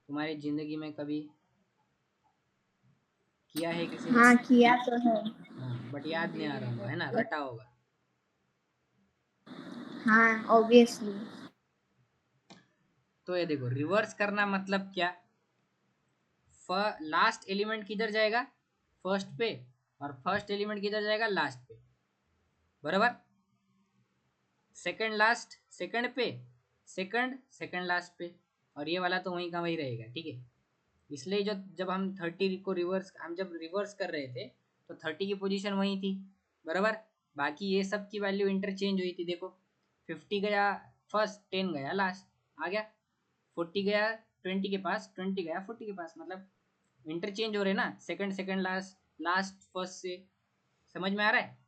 Speaker 1: तुम्हारी ज़िंदगी में, कभी किया है किसी ने?
Speaker 2: हाँ किया तो है।
Speaker 1: हाँ, बट याद नहीं आ रहा होगा, है ना, रटा होगा।
Speaker 2: हाँ ऑब्वियसली।
Speaker 1: तो ये देखो रिवर्स करना मतलब क्या, लास्ट एलिमेंट किधर जाएगा, फर्स्ट पे, और फर्स्ट एलिमेंट किधर जाएगा, लास्ट पे, बराबर। सेकंड लास्ट सेकंड पे, सेकंड सेकंड लास्ट पे, और ये वाला तो वहीं का वहीं रहेगा, ठीक है। इसलिए जब हम 30 को रिवर्स, हम जब रिवर्स कर रहे थे तो 30 की पोजीशन वहीं थी, बराबर। बाकी ये सब की वैल्यू इंटरचेंज हुई थी, देखो 50 गया फर्स्ट, 10 गया लास्ट, आ गया 40 गया 20 के पास, 20 गया 40 के पास, मतलब इंटरचेंज हो रहे ना, second second last, last first से, समझ में आ रहा है।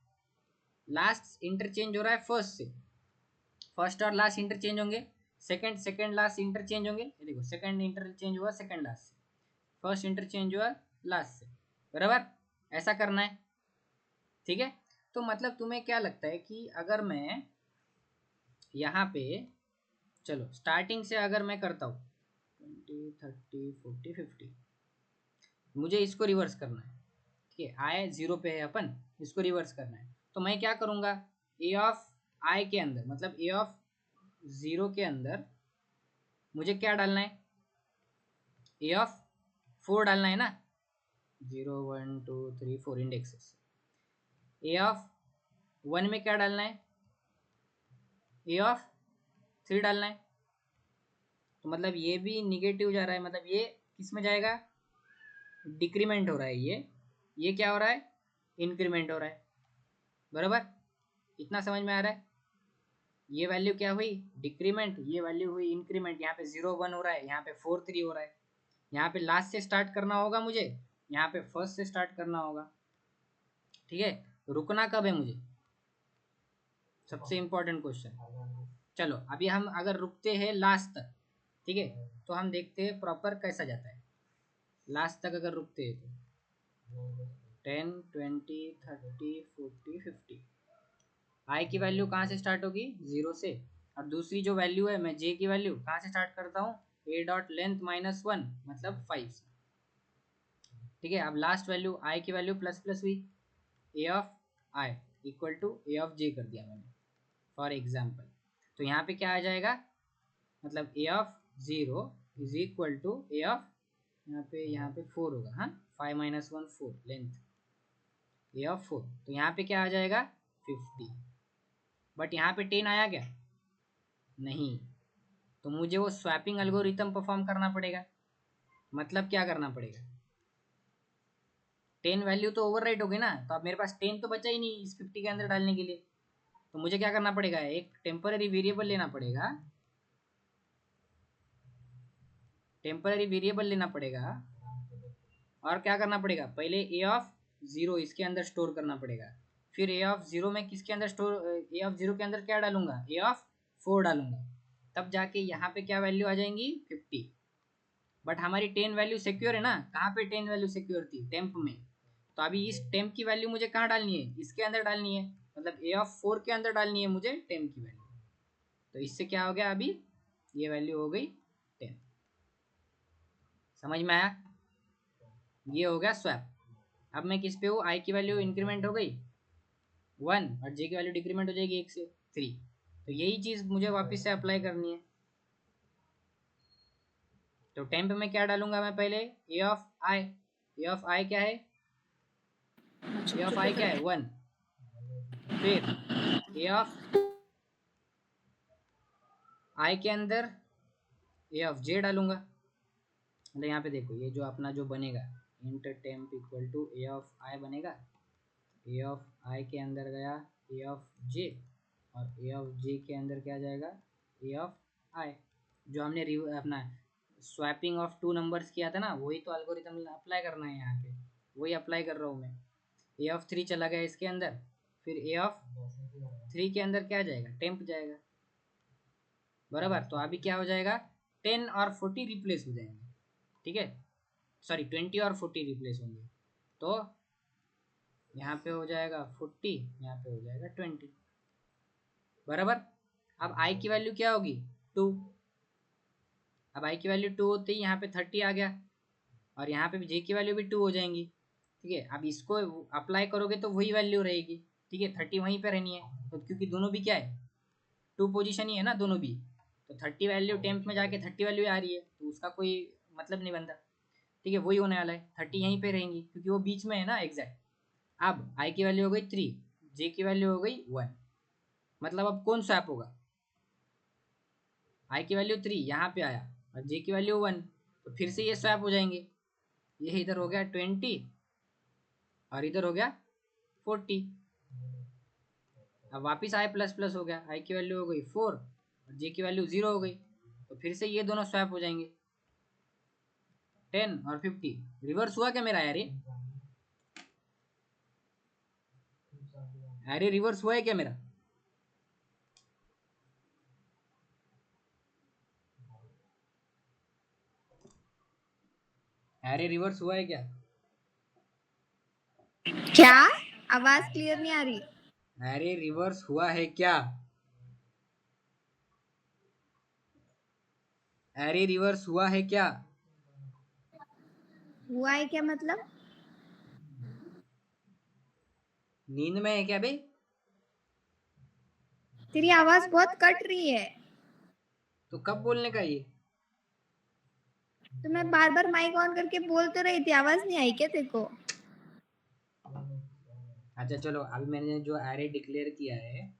Speaker 1: लास्ट इंटरचेंज हो रहा है फर्स्ट से, फर्स्ट और लास्ट इंटरचेंज होंगे, सेकंड सेकंड लास्ट इंटरचेंज होंगे, ये देखो सेकंड इंटरचेंज हुआ सेकंड लास्ट से, फर्स्ट इंटरचेंज हुआ लास्ट से, बराबर। ऐसा करना है, ठीक है। तो मतलब तुम्हें क्या लगता है कि अगर मैं यहाँ पे, चलो स्टार्टिंग से अगर मैं करता हूँ 20 30 40 50, मुझे इसको रिवर्स करना है, ठीक है, आई 0 पे है अपन, इसको रिवर्स करना है, तो मैं क्या करूँगा, ए ऑफ आई के अंदर, मतलब ए ऑफ 0 के अंदर मुझे क्या डालना है, ए ऑफ 4 डालना है ना, 0 1 2 3 4 इंडेक्सेस, ए ऑफ 1 में क्या डालना है, ए ऑफ 3 डालना है। तो मतलब ये भी निगेटिव जा रहा है, मतलब ये किस में जाएगा, डिक्रीमेंट हो रहा है, ये क्या हो रहा है, इंक्रीमेंट हो रहा है। बराबर, इतना समझ में आ रहा है। ये वैल्यू क्या हुई, डिक्रीमेंट, ये वैल्यू हुई इंक्रीमेंट। यहाँ पे 0 1 हो रहा है, यहाँ पे 4 3 हो रहा है। यहाँ पे लास्ट से स्टार्ट करना होगा मुझे, यहाँ पे फर्स्ट से स्टार्ट करना होगा। ठीक है, रुकना कब है मुझे, सबसे इंपॉर्टेंट क्वेश्चन। चलो अभी हम अगर रुकते हैं लास्ट तक, ठीक है, तो हम देखते हैं प्रॉपर कैसा जाता है। लास्ट तक अगर रुकते हैं तो 10 20 30 40 50, आई की वैल्यू कहाँ से स्टार्ट होगी, 0 से। और दूसरी जो वैल्यू है, मैं जे की वैल्यू कहाँ से स्टार्ट करता हूँ, ए डॉट लेंथ माइनस 1 मतलब 5 से। ठीक है, अब लास्ट वैल्यू आई की वैल्यू प्लस प्लस हुई, A of I equal to A of J कर दिया मैंने फॉर एग्जाम्पल। तो यहाँ पे क्या आ जाएगा, मतलब A of 0 is equal to A of, यहाँ पे 4 होगा, हाँ 5 माइनस 1 4 लेंथ, ए ऑफ 4। तो यहाँ पे क्या आ जाएगा 50। बट यहाँ पे 10 आया क्या, नहीं। तो मुझे वो स्वैपिंग एल्गोरिथम परफॉर्म करना पड़ेगा। मतलब क्या करना पड़ेगा, 10 वैल्यू तो ओवरराइट हो गई ना, तो अब मेरे पास 10 तो बचा ही नहीं इस 50 के अंदर डालने के लिए। तो मुझे क्या करना पड़ेगा, एक टेम्पररी वेरिएबल लेना पड़ेगा, टेम्पररी वेरिएबल लेना पड़ेगा। और क्या करना पड़ेगा, पहले ए ऑफ 0 इसके अंदर स्टोर करना पड़ेगा। फिर ए ऑफ 0 में किसके अंदर स्टोर, ए ऑफ 0 के अंदर क्या डालूंगा, ए ऑफ 4 डालूंगा। तब जाके यहाँ पे क्या वैल्यू आ जाएंगी 50। बट हमारी 10 वैल्यू सिक्योर है ना, कहाँ पे 10 वैल्यू सिक्योर थी, टेम्प में। तो अभी इस टेम्प की वैल्यू मुझे कहाँ डालनी है, इसके अंदर डालनी है, मतलब ए ऑफ 4 के अंदर डालनी है मुझे टेम्प की वैल्यू। तो इससे क्या हो गया, अभी ये वैल्यू हो गई 10। समझ में आया, ये हो गया स्वैप। अब मैं किस पे हूँ, आई की वैल्यू इंक्रीमेंट हो गई 1 और जे की वैल्यू डिक्रीमेंट हो जाएगी 1 से 3। तो यही चीज मुझे वापस से अप्लाई करनी है। तो टेम्प में क्या डालूंगा मैं, पहले ए ऑफ आई, ए ऑफ आई क्या है, ए ऑफ आई क्या है 1। फिर ए ऑफ आई के अंदर ए ऑफ जे डालूंगा। मतलब यहाँ पे देखो, ये जो अपना जो बनेगा integer temp equal to A of I बनेगा। ए ऑफ आई के अंदर गया ए ऑफ जे, और ए ऑफ जे के अंदर क्या जाएगा, ए ऑफ आई। जो हमने अपना स्वैपिंग ऑफ 2 नंबर्स किया था ना, वही तो एल्गोरिथम अप्लाई करना है यहाँ पे, वही अप्लाई कर रहा हूँ मैं। ए ऑफ 3 चला गया इसके अंदर, फिर ए ऑफ 3 के अंदर क्या जाएगा, टेम्प जाएगा। बराबर, तो अभी क्या हो जाएगा, 10 और 40 रिप्लेस हो जाएंगे। ठीक है, सॉरी 20 और 40 रिप्लेस होंगे। तो यहाँ पे हो जाएगा 40, यहाँ पे हो जाएगा 20। बराबर, अब आई की वैल्यू क्या होगी 2। अब आई की वैल्यू 2 होते ही यहाँ पे 30 आ गया, और यहाँ पे भी जे की वैल्यू भी 2 हो जाएंगी। ठीक है, अब इसको अप्लाई करोगे तो वही वैल्यू रहेगी। ठीक है, 30 वहीं पे रहनी है, तो क्योंकि दोनों भी क्या है 2 पोजीशन ही है ना दोनों भी। तो 30 वैल्यू टेम्प में जाके 30 वैल्यू आ रही है, तो उसका कोई मतलब नहीं बनता। ठीक है, वही होने वाला है, 30 यहीं पे रहेंगी क्योंकि वो बीच में है ना एग्जैक्ट। अब आई की वैल्यू हो गई 3, जे की वैल्यू हो गई 1। मतलब अब कौन स्वैप होगा, आई की वैल्यू 3 यहाँ पे आया और जे की वैल्यू 1, तो फिर से ये स्वैप हो जाएंगे। ये इधर हो गया 20 और इधर हो गया 40। अब वापिस आई प्लस प्लस हो गया, आई की वैल्यू हो गई 4 और जे की वैल्यू 0 हो गई, तो फिर से ये दोनों स्वैप हो जाएंगे 10 और 50। रिवर्स हुआ क्या मेरा, अरे रिवर्स हुआ है क्या मेरा, अरे रिवर्स हुआ है क्या,
Speaker 2: क्या, आवाज क्लियर नहीं आ रही।
Speaker 1: अरे रिवर्स हुआ है क्या, अरे रिवर्स हुआ है क्या,
Speaker 2: हुआ है क्या मतलब,
Speaker 1: नींद में है क्या बे,
Speaker 2: तेरी आवाज बहुत कट रही है।
Speaker 1: तो कब बोलने का ये,
Speaker 2: तो मैं बार बार माइक ऑन करके बोल तो रही थी, आवाज नहीं आई क्या तेरे को।
Speaker 1: अच्छा चलो, अभी मैंने जो एरे डिक्लेयर किया है,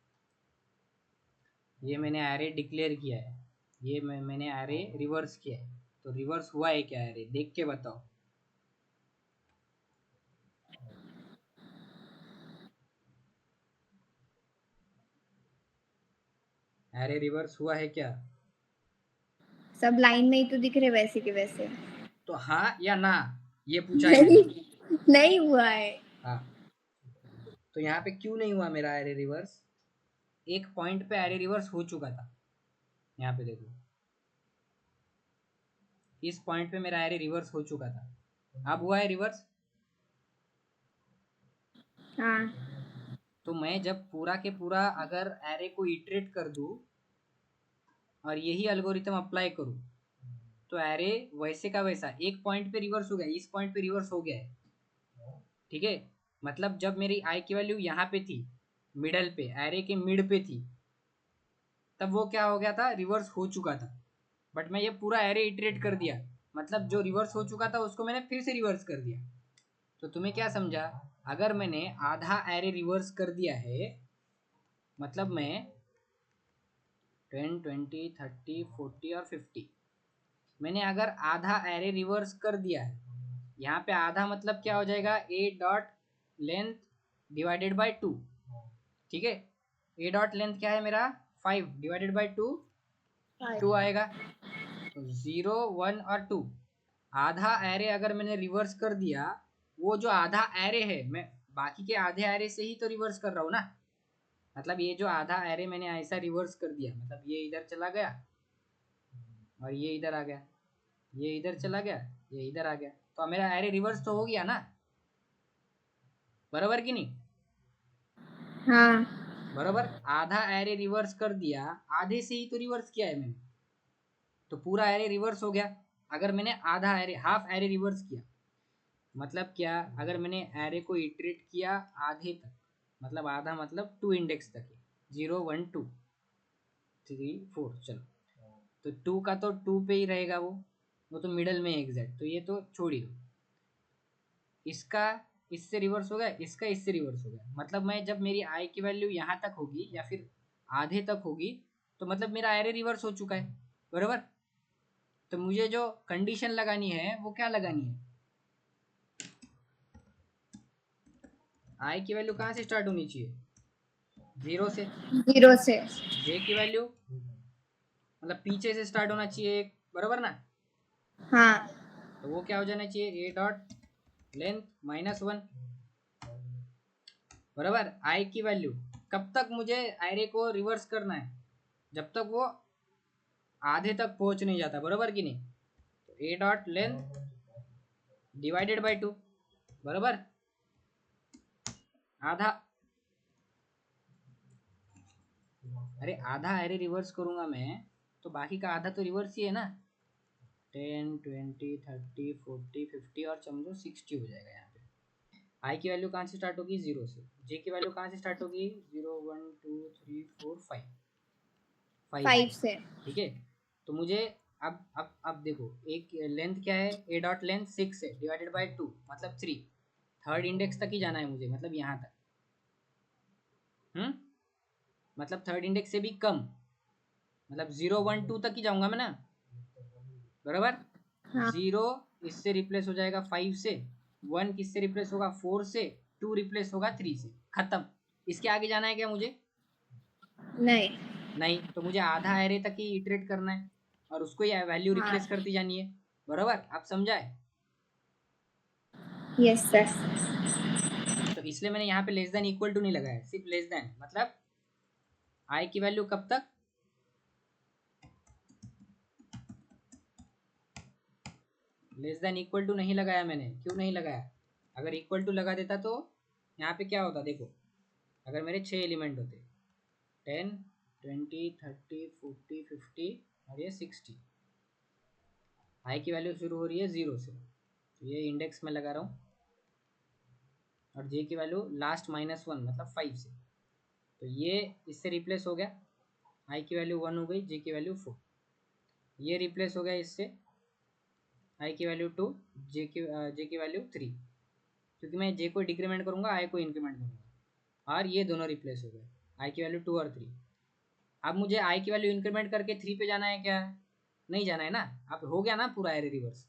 Speaker 1: ये मैंने एरे डिक्लेयर किया है, ये मैंने एरे रिवर्स किया है, तो रिवर्स हुआ है क्या एरे, देख के बताओ। एरे रिवर्स हुआ है क्या?
Speaker 2: सब लाइन में ही तो दिख रहे वैसे के वैसे।
Speaker 1: तो हाँ या ना, ये पूछा है
Speaker 2: नहीं,
Speaker 1: मैंने।
Speaker 2: नहीं हुआ है।
Speaker 1: हाँ, तो यहाँ पे क्यों नहीं हुआ मेरा एरे रिवर्स? एक पॉइंट पे एरे रिवर्स हो चुका था, यहाँ पे देखो, इस पॉइंट पे मेरा एरे रिवर्स हो चुका था, अब हुआ है रिवर्स।
Speaker 2: हाँ,
Speaker 1: तो मैं जब पूरा के पूरा अगर एरे को इटरेट कर दूं और यही एल्गोरिथम अप्लाई करूं, तो एरे वैसे का वैसा एक पॉइंट पे रिवर्स हो गया, इस पॉइंट पे रिवर्स हो गया है, ठीक है। मतलब जब मेरी आई की वैल्यू यहाँ पे थी, मिडल पे, एरे के मिड पे थी, तब वो क्या हो गया था, रिवर्स हो चुका था। बट मैं ये पूरा एरे इटरेट कर दिया, मतलब जो रिवर्स हो चुका था उसको मैंने फिर से रिवर्स कर दिया। तो तुम्हें क्या समझा, अगर मैंने आधा एरे रिवर्स कर दिया है, मतलब मैं 10 20 30 40 और 50, मैंने अगर आधा एरे रिवर्स कर दिया है, यहाँ पे आधा मतलब क्या हो जाएगा, ए डॉट लेंथ डिवाइडेड बाय 2, ठीक है। ए डॉट लेंथ क्या है मेरा, 5 डिवाइडेड बाय 2, 2 आएगा। तो 0 1 और 2, आधा एरे अगर मैंने रिवर्स कर दिया, वो जो आधा एरे है, मैं बाकी के आधे एरे से ही तो रिवर्स कर रहा हूँ ना। मतलब ये जो आधा एरे मैंने ऐसा रिवर्स कर दिया, मतलब ये इधर चला गया और ये इधर आ गया, ये इधर चला गया, ये इधर आ गया, तो मेरा एरे रिवर्स तो हो गया ना, बराबर कि नहीं?
Speaker 2: हाँ,
Speaker 1: बराबर, आधा एरे रिवर्स कर दिया, आधे से ही तो रिवर्स किया है मैंने, तो पूरा एरे रिवर्स हो गया। अगर मैंने आधा एरे, हाफ एरे रिवर्स किया, मतलब क्या, अगर मैंने एरे को इटरेट किया आधे तक, मतलब आधा मतलब 2 इंडेक्स तक, 0 1 2 3 4, चलो, तो 2 का तो 2 पे ही रहेगा, वो तो मिडल में एग्जैक्ट, तो ये तो छोड़ ही दो। इसका इससे रिवर्स हो गया, इसका इससे रिवर्स हो गया, मतलब मैं जब मेरी आई की वैल्यू यहाँ तक होगी या फिर आधे तक होगी, तो मतलब मेरा एरे रिवर्स हो चुका है, बराबर। तो मुझे जो कंडीशन लगानी है वो क्या लगानी है, आई की वैल्यू कहाँ से स्टार्ट होनी चाहिए, 0 से।
Speaker 2: 0 से।
Speaker 1: जे की वैल्यू मतलब पीछे से स्टार्ट होना चाहिए, बराबर ना।
Speaker 2: हाँ,
Speaker 1: तो वो क्या हो जाना चाहिए, ए डॉट लेंथ -1, बराबर। आई की वैल्यू कब तक मुझे एरे को रिवर्स करना है, जब तक वो आधे तक पहुंच नहीं जाता, बराबर कि नहीं। तो ए डॉट लेंथ डिवाइडेड बाय 2, बराबर, आधा, अरे आधा एरे रिवर्स करूंगा मैं, तो बाकी का आधा तो रिवर्स ही है ना। 10 20 30 40 50 और समझो 60 हो जाएगा यहाँ पे। आई की वैल्यू कहाँ से स्टार्ट होगी, 0 से। जे की वैल्यू कहाँ से स्टार्ट होगी, 0 1 2 3 4 5, 5
Speaker 2: 5
Speaker 1: से,
Speaker 2: से।
Speaker 1: ठीक है। तो मुझे अब देखो, एक लेंथ क्या है, ए डॉट लेंथ 6 है डिवाइडेड बाय 2 मतलब 3, थर्ड इंडेक्स तक ही जाना है मुझे, मतलब यहाँ तक, मतलब थर्ड इंडेक्स से भी कम, मतलब 0 1 2 तक ही जाऊंगा मैं ना, बराबर।
Speaker 2: हाँ,
Speaker 1: 0 इससे रिप्लेस हो जाएगा 5 से, 1 किससे रिप्लेस होगा 4 से, 2 रिप्लेस होगा 3 से, खत्म। इसके आगे जाना है क्या मुझे,
Speaker 2: नहीं।
Speaker 1: नहीं। तो मुझे आधा एरे तक ही इटरेट करना है और उसको ये वैल्यू
Speaker 2: हाँ,
Speaker 1: रिप्लेस करती जानी है, बराबर। आप समझाए?
Speaker 2: Yes sir.
Speaker 1: तो इसलिए मैंने यहाँ पे लेस देन इक्वल टू नहीं लगाया, सिर्फ लेस देन, मतलब आई की वैल्यू कब तक, लेस देन इक्वल टू नहीं लगाया मैंने, क्यों नहीं लगाया, अगर इक्वल टू लगा देता तो यहाँ पे क्या होता, देखो, अगर मेरे 6 एलिमेंट होते, 10 20 30 40 50 और ये 60, आई की वैल्यू शुरू हो रही है 0 से, तो ये इंडेक्स में लगा रहा हूँ, और जे की वैल्यू लास्ट -1 मतलब 5 से, तो ये इससे रिप्लेस हो गया, आई की वैल्यू 1 हो गई, जे की वैल्यू 4, ये रिप्लेस हो गया इससे, आई की वैल्यू 2, जे की वैल्यू 3, क्योंकि मैं जे को डिक्रीमेंट करूँगा, आई को इंक्रीमेंट करूँगा, और ये दोनों रिप्लेस हो गए, आई की वैल्यू 2 और 3। अब मुझे आई की वैल्यू इंक्रीमेंट करके 3 पे जाना है क्या? नहीं जाना है ना। अब हो गया ना पूरा एरे रिवर्स।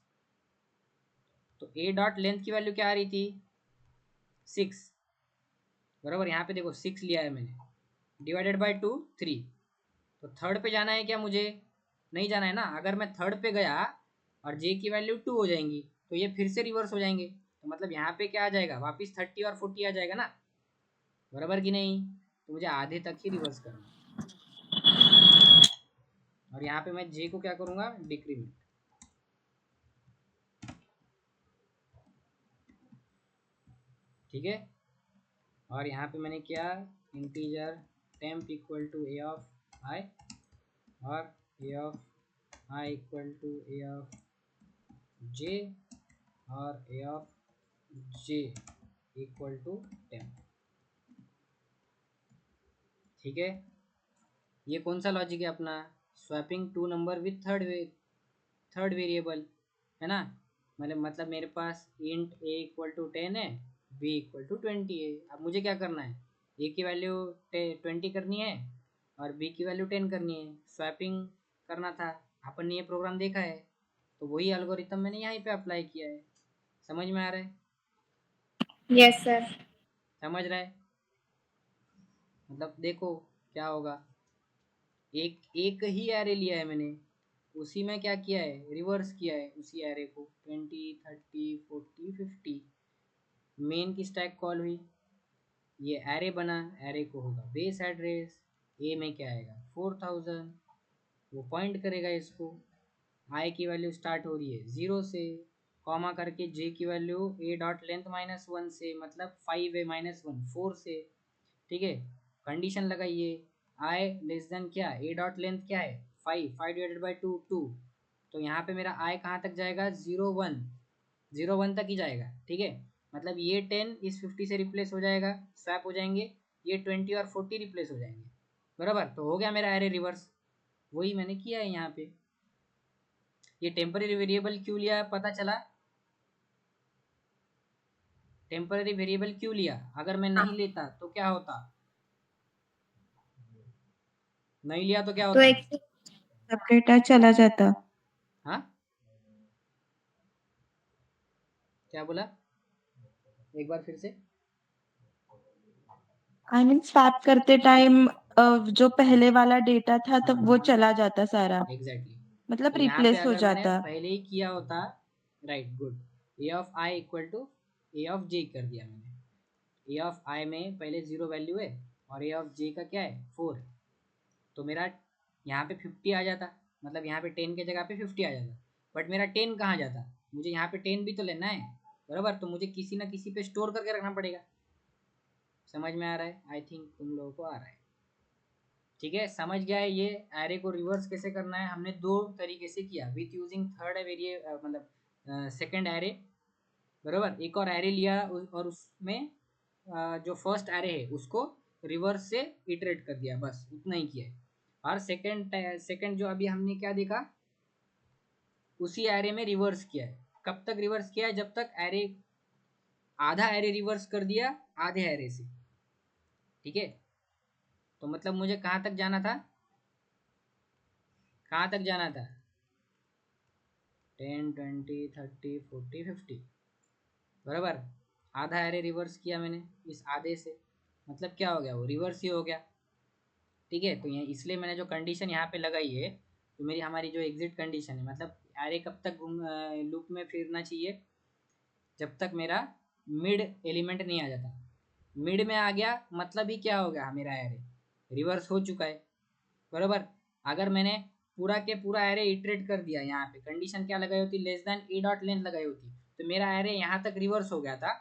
Speaker 1: तो ए डॉट लेंथ की वैल्यू क्या आ रही थी? 6, बराबर। यहाँ पे देखो 6 लिया है मैंने, डिवाइडेड बाय 2 3। तो थर्ड पे जाना है क्या मुझे? नहीं जाना है ना। अगर मैं थर्ड पे गया और जे की वैल्यू 2 हो जाएंगी तो ये फिर से रिवर्स हो जाएंगे। तो मतलब यहाँ पे क्या आ जाएगा? वापस 30 और 40 आ जाएगा ना, बराबर कि नहीं? तो मुझे आधे तक ही रिवर्स करना है। और यहाँ पे मैं जे को क्या करूँगा? डिक्रीमेंट। ठीक है। और यहाँ पे मैंने क्या? Integer temp equal to A of I और A of I equal to A of J और A of J equal to temp. ठीक है। ये कौन सा लॉजिक है अपना? Swapping two number with third variable, है ना। मतलब मेरे पास इंट ए इक्वल टू 10 है, बी इक्वल टू 20 है। अब मुझे क्या करना है? ए की वैल्यू 20 करनी है और बी की वैल्यू 10 करनी है। स्वैपिंग करना था, अपन ने ये प्रोग्राम देखा है, तो वही एल्गोरिथम मैंने यहीं पे अप्लाई किया है। समझ में आ रहा है?
Speaker 2: Yes sir.
Speaker 1: समझ रहा है? मतलब देखो क्या होगा। एक ही एरे लिया है मैंने, उसी में क्या किया है? रिवर्स किया है उसी एरे को। 20 30 40 50 मेन की स्टैक कॉल हुई, ये एरे बना। एरे को होगा बेस एड्रेस, ए में क्या आएगा? 4000। वो पॉइंट करेगा इसको। आई की वैल्यू स्टार्ट हो रही है 0 से, कॉमा करके जे की वैल्यू ए डॉट लेंथ -1 से, मतलब 5 है -1 4 से। ठीक है। कंडीशन लगाइए, आई लेस देन क्या? ए डॉट लेंथ क्या है? 5 डिवाइडेड बाई 2 2। तो यहाँ पे मेरा आई कहाँ तक जाएगा? 0 1 तक ही जाएगा। ठीक है। मतलब ये 10 इस 50 से रिप्लेस हो जाएगा, स्वैप हो जाएंगे। ये 20 और 40 रिप्लेस हो जाएंगे, बराबर। तो हो गया मेरा एरे रिवर्स। वही मैंने किया है यहाँ पे। ये टेम्पररी वेरिएबल क्यों लिया पता चला? टेम्पररी वेरिएबल क्यों लिया? अगर मैं नहीं लेता तो क्या होता? नहीं लिया तो क्या
Speaker 2: तो
Speaker 1: होता?
Speaker 2: एक
Speaker 5: सब डेटा चला जाता।
Speaker 1: हाँ, क्या बोला? एक बार फिर से।
Speaker 5: आई मीन स्वैप करते टाइम जो पहले वाला डेटा था तो वो चला जाता सारा,
Speaker 1: एग्जैक्टली।
Speaker 5: मतलब
Speaker 1: तो यहाँ पे
Speaker 5: रिप्लेस हो
Speaker 1: अगर मैंने
Speaker 5: जाता।
Speaker 1: पहले ही किया होता, right, good, A of I equal to A of J कर दिया मैंने। ए ऑफ आई में पहले 0 वैल्यू है और ए ऑफ जे का क्या है? 4। तो मेरा यहाँ पे 50 आ जाता, मतलब यहाँ पे 10 के जगह पे 50 आ जाता। बट मेरा 10 कहाँ जाता? मुझे यहाँ पे 10 भी तो लेना है, बराबर। तो मुझे किसी ना किसी पे स्टोर करके रखना पड़ेगा। समझ में आ रहा है? आई थिंक तुम लोगों को आ रहा है। ठीक है, समझ गया है। ये एरे को रिवर्स कैसे करना है हमने दो तरीके से किया, विथ यूजिंग थर्ड वेरिए मतलब सेकंड एरे, बराबर। एक और एरे लिया और उसमें जो फर्स्ट एरे है उसको रिवर्स से इटरेट कर दिया, बस उतना ही किया है। और सेकंड जो अभी हमने क्या देखा, उसी एरे में रिवर्स किया है। कब तक रिवर्स किया है? जब तक एरे आधा एरे रिवर्स कर दिया आधे एरे से। ठीक है। तो मतलब मुझे कहाँ तक जाना था? कहाँ तक जाना था? 10 20 30 40 50, बराबर। आधा एरे रिवर्स किया मैंने इस आधे से, मतलब क्या हो गया? वो रिवर्स ही हो गया। ठीक है। तो ये इसलिए मैंने जो कंडीशन यहाँ पे लगाई है, तो मेरी हमारी जो एग्जिट कंडीशन है, मतलब एरे कब तक लूप में फिरना चाहिए? जब तक मेरा मिड एलिमेंट नहीं आ जाता। मिड में आ गया मतलब ही क्या हो गया? मेरा एरे रिवर्स हो चुका है, बराबर। अगर मैंने पूरा के पूरा एरे इटरेट कर दिया, यहाँ पे कंडीशन क्या लगाई होती? Less than A dot length लगाई होती, तो मेरा एरे यहाँ तक रिवर्स हो गया था,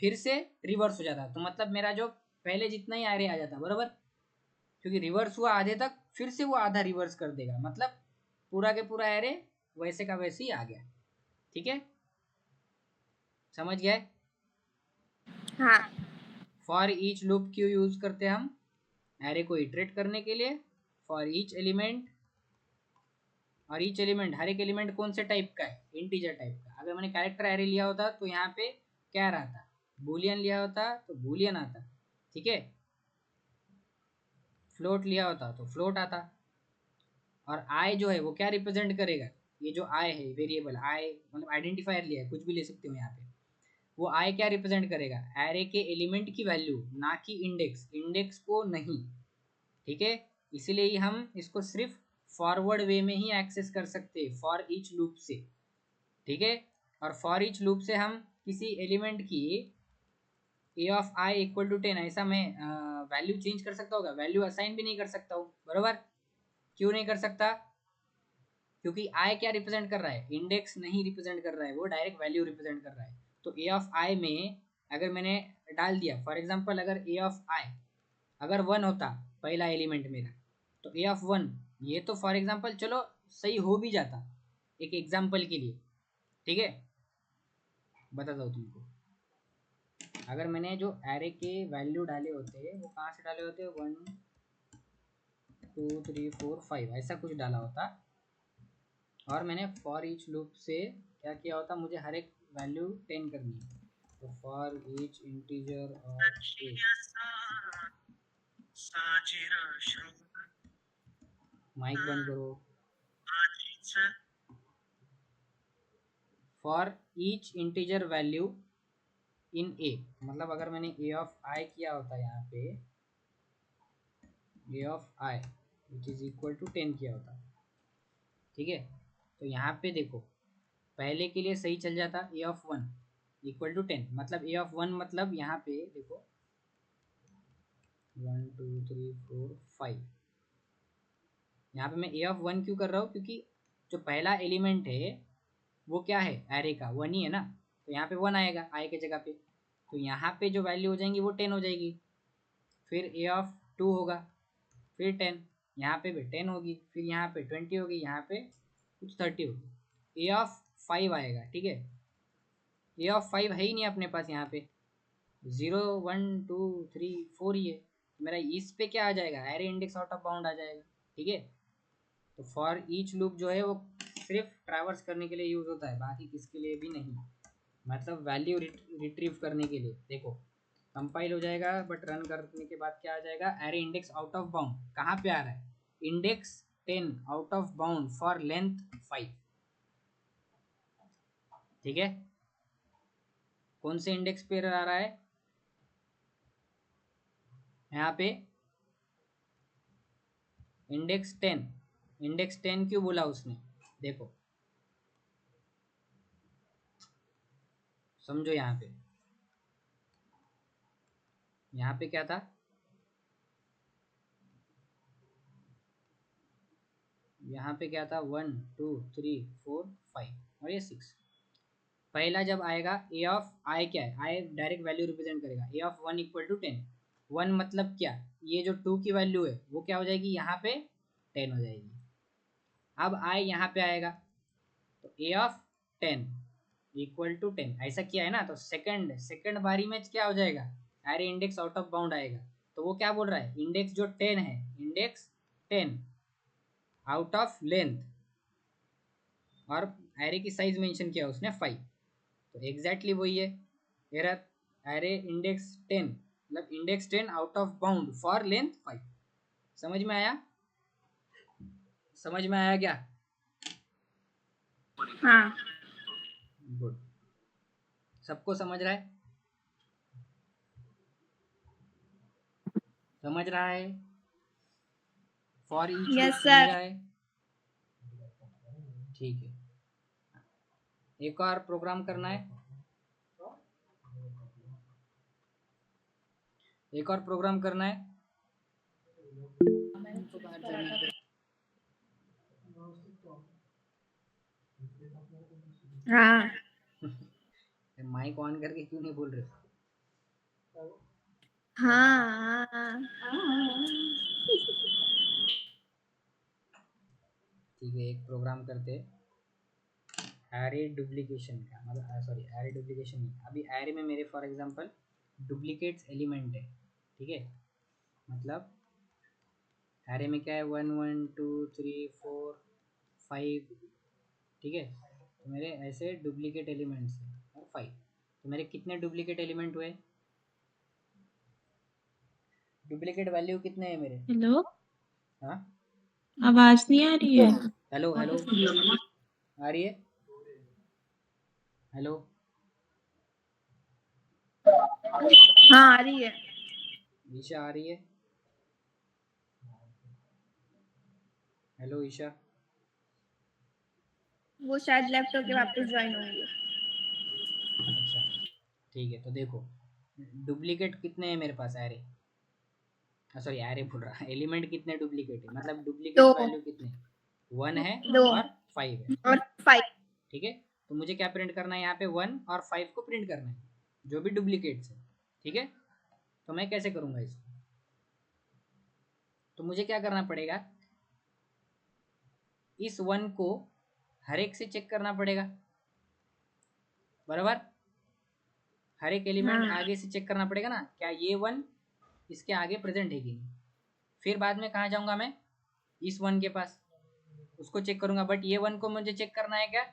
Speaker 1: फिर से रिवर्स हो जाता। तो मतलब मेरा जो पहले जितना ही एरे आ जाता, बराबर, क्योंकि रिवर्स हुआ आधे तक, फिर से वो आधा रिवर्स कर देगा, मतलब पूरा के पूरा एरे वैसे का वैसे ही आ गया। ठीक है, समझ गए?
Speaker 2: हाँ।
Speaker 1: फॉर ईच लूप क्यों यूज करते हैं हम? एरे को इटरेट करने के लिए, फॉर ईच एलिमेंट। और ईच एलिमेंट, हर एक एलिमेंट कौन से टाइप का है? इंटीजर टाइप का। अगर मैंने कैरेक्टर एरे लिया होता तो यहाँ पे क्या रहता? बूलियन लिया होता तो बूलियन आता। ठीक है, फ्लोट लिया होता तो फ्लोट आता। और आई जो है वो क्या रिप्रेजेंट करेगा, ये जो आई है वेरिएबल आई मतलब आइडेंटिफायर लिया है, कुछ भी ले सकते हो यहाँ पे, वो आई क्या रिप्रेजेंट करेगा, एरे के एलिमेंट की वैल्यू, ना कि इंडेक्स, इंडेक्स को नहीं। ठीक है, इसीलिए हम इसको सिर्फ फॉरवर्ड वे में ही एक्सेस कर सकते हैं फॉर ईच लूप से। ठीक है, और फॉर ईच लूप से हम किसी एलिमेंट की ए ऑफ आई इक्वल टू 10 ऐसा मैं वैल्यू चेंज कर सकता होगा, वैल्यू असाइन भी नहीं कर सकता हूँ, बरोबर। क्यों नहीं कर सकता, क्योंकि आई क्या रिप्रेजेंट कर रहा है, इंडेक्स नहीं रिप्रेजेंट कर रहा है, वो डायरेक्ट वैल्यू रिप्रेजेंट कर रहा है। तो ए ऑफ आई में अगर मैंने डाल दिया फॉर एग्जांपल, अगर ए ऑफ आई अगर 1 होता पहला एलिमेंट मेरा, तो ए ऑफ 1, ये तो फॉर एग्जांपल चलो सही हो भी जाता एक एग्जांपल के लिए। ठीक है, बताता हूँ तुमको, अगर मैंने जो एरे के वैल्यू डाले होते वो कहाँ से डाले होते, 1 2 3 4 5 ऐसा कुछ डाला होता, और मैंने फॉर ईच लूप से क्या किया होता, मुझे हर एक वैल्यू 10 करनी है, तो for each integer of A, mic बंद करो, for each integer value in A, मतलब अगर मैंने ए ऑफ आई किया होता यहाँ पे, A of I which is equal to 10 किया होता। ठीक है, तो यहाँ पे देखो पहले के लिए सही चल जाता, ए ऑफ 1 इक्वल टू 10, मतलब ए ऑफ 1 मतलब यहाँ पे देखो 1 2 3 4 5, यहाँ पे मैं ए ऑफ 1 क्यों कर रहा हूँ, क्योंकि जो पहला एलिमेंट है वो क्या है, एरे का 1 ही है ना, तो यहाँ पे 1 आएगा आई के जगह पे, तो यहाँ पे जो वैल्यू हो जाएंगी वो 10 हो जाएगी। फिर ए ऑफ 2 होगा, फिर 10, यहाँ पे भी 10 होगी, फिर यहाँ पे 20 होगी, यहाँ पे कुछ 30 होगी, ए ऑफ 5 आएगा। ठीक है, ए ऑफ 5 है ही नहीं अपने पास, यहाँ पे 0 1 2 3 4 ही है, मेरा इस पे क्या आ जाएगा, array index out of bound आ जाएगा। ठीक है, तो फॉर ईच लूप जो है वो सिर्फ ट्रैवर्स करने के लिए यूज होता है, बाकी किसके लिए भी नहीं, मतलब वैल्यू रिट्रीव करने के लिए। देखो कंपाइल हो जाएगा, बट रन करने के बाद क्या आ जाएगा, array index out of bound, कहाँ पे आ रहा है, index 10 out of bound for length 5। ठीक है, कौन से इंडेक्स पे आ रहा है, यहाँ पे इंडेक्स 10, इंडेक्स 10 क्यों बोला उसने, देखो समझो, यहाँ पे क्या था, यहाँ पे क्या था 1 2 3 4 5 और ये 6। पहला जब आएगा ए ऑफ आई, क्या है, आई डायरेक्ट वैल्यू रिप्रेजेंट करेगा, ए ऑफ 1 इक्वल टू 10, 1 मतलब क्या, ये जो 2 की वैल्यू है वो क्या हो जाएगी, यहाँ पे 10 हो जाएगी। अब आई यहाँ पे आएगा, तो ए ऑफ 10 इक्वल टू 10 ऐसा किया है ना, तो सेकंड बारी में क्या हो जाएगा, array index out of bound आएगा। तो वो क्या बोल रहा है, इंडेक्स जो 10 है, इंडेक्स 10 आउट ऑफ लेंथ, और एरे की साइज मेंशन किया उसने 5, तो एग्जैक्टली वही है एरर, एरे इंडेक्स 10 मतलब index 10 out of bound for length 5। समझ में आया, समझ में आया क्या,
Speaker 2: हाँ
Speaker 1: गुड, सबको समझ रहा है, समझ रहा है, फॉर ईच लूप
Speaker 2: यस
Speaker 1: समझ
Speaker 2: सर।
Speaker 1: रहा है। ठीक है, एक और प्रोग्राम करना है, एक और प्रोग्राम करना है।
Speaker 2: हाँ
Speaker 1: माइक ऑन करके क्यों नहीं बोल रहे,
Speaker 2: हाँ हाँ।
Speaker 1: ठीक है, एक प्रोग्राम करते, एरे डुप्लीकेशन का, मतलब सॉरी एरे डुप्लीकेशन नहीं, अभी एरे में मेरे फॉर एग्जांपल डुप्लीकेट्स एलिमेंट है। ठीक है, मतलब एरे में क्या है, 1 1 2 3 4 5। ठीक है, तो मेरे ऐसे डुप्लीकेट एलिमेंट्स हैं और 5, तो मेरे कितने डुप्लीकेट एलिमेंट हुए, डुप्लीकेट वैल्यू कितने हैं मेरे?
Speaker 5: हेलो,
Speaker 1: हाँ,
Speaker 5: आवाज नहीं आ रही है।
Speaker 1: हेलो हेलो, आ रही है? हेलो,
Speaker 2: हाँ आ रही है।
Speaker 1: ईशा आ रही है? हेलो ईशा।
Speaker 2: वो शायद लेफ्ट होके वापस ज्वाइन होंगे।
Speaker 1: अच्छा ठीक है, तो देखो डुप्लीकेट कितने हैं मेरे पास एरे, सॉरी एरे बोल रहा, एलिमेंट कितने डुप्लीकेट है, मतलब डुप्लीकेट
Speaker 2: 2
Speaker 1: वैल्यू कितने, 1 है
Speaker 2: 2
Speaker 1: और 5 है,
Speaker 2: और 5।
Speaker 1: ठीक है। तो मुझे क्या प्रिंट करना है यहाँ पे, 1 और 5 को प्रिंट करना है, जो भी डुप्लीकेट्स है, ठीक है। तो मैं कैसे करूँगा इसको, तो मुझे क्या करना पड़ेगा, इस 1 को हर एक से चेक करना पड़ेगा, बराबर। हर एक एलिमेंट
Speaker 2: हाँ
Speaker 1: आगे से चेक करना पड़ेगा ना, क्या ये 1 इसके आगे प्रेजेंट है कि नहीं। फिर बाद में कहाँ जाऊँगा मैं, इस 1 के पास, उसको चेक करूँगा, बट ये 1 को मुझे चेक करना है क्या,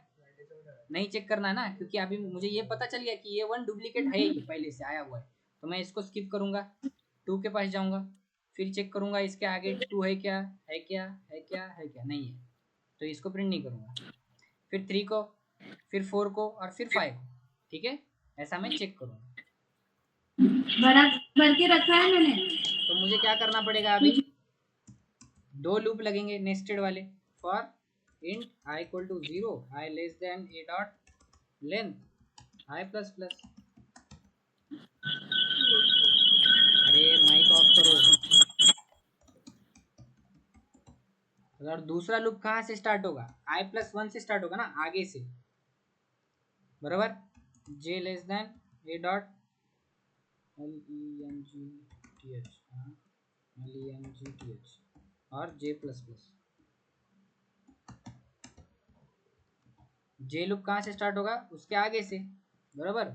Speaker 1: नहीं चेक करना है ना, क्योंकि अभी मुझे ये पता चल गया कि ये 1 डुप्लीकेट है ही, पहले से आया हुआ है। तो मैं इसको स्किप करूँगा, 2 के पास जाऊँगा, फिर चेक करूँगा इसके आगे 2 है क्या, है क्या, है क्या, है क्या, नहीं है, तो इसको प्रिंट नहीं करूँगा। फिर 3 को, फिर 4 को और फिर 5 को, ठीक है, ऐसा मैं चेक करूँगा।
Speaker 2: बड़ा भर के रखा है मैंने।
Speaker 1: तो मुझे क्या करना पड़ेगा अभी, 2 लूप लगेंगे नेस्टेड वाले, for int I equal to 0, I less than A dot length I plus plus. अरे माइक ऑफ करो। और दूसरा लूप कहाँ से स्टार्ट होगा, i+1 से स्टार्ट होगा ना, आगे से, बराबर। j less than A dot length length और j plus plus. j loop कहाँ से स्टार्ट होगा, उसके आगे से, बराबर।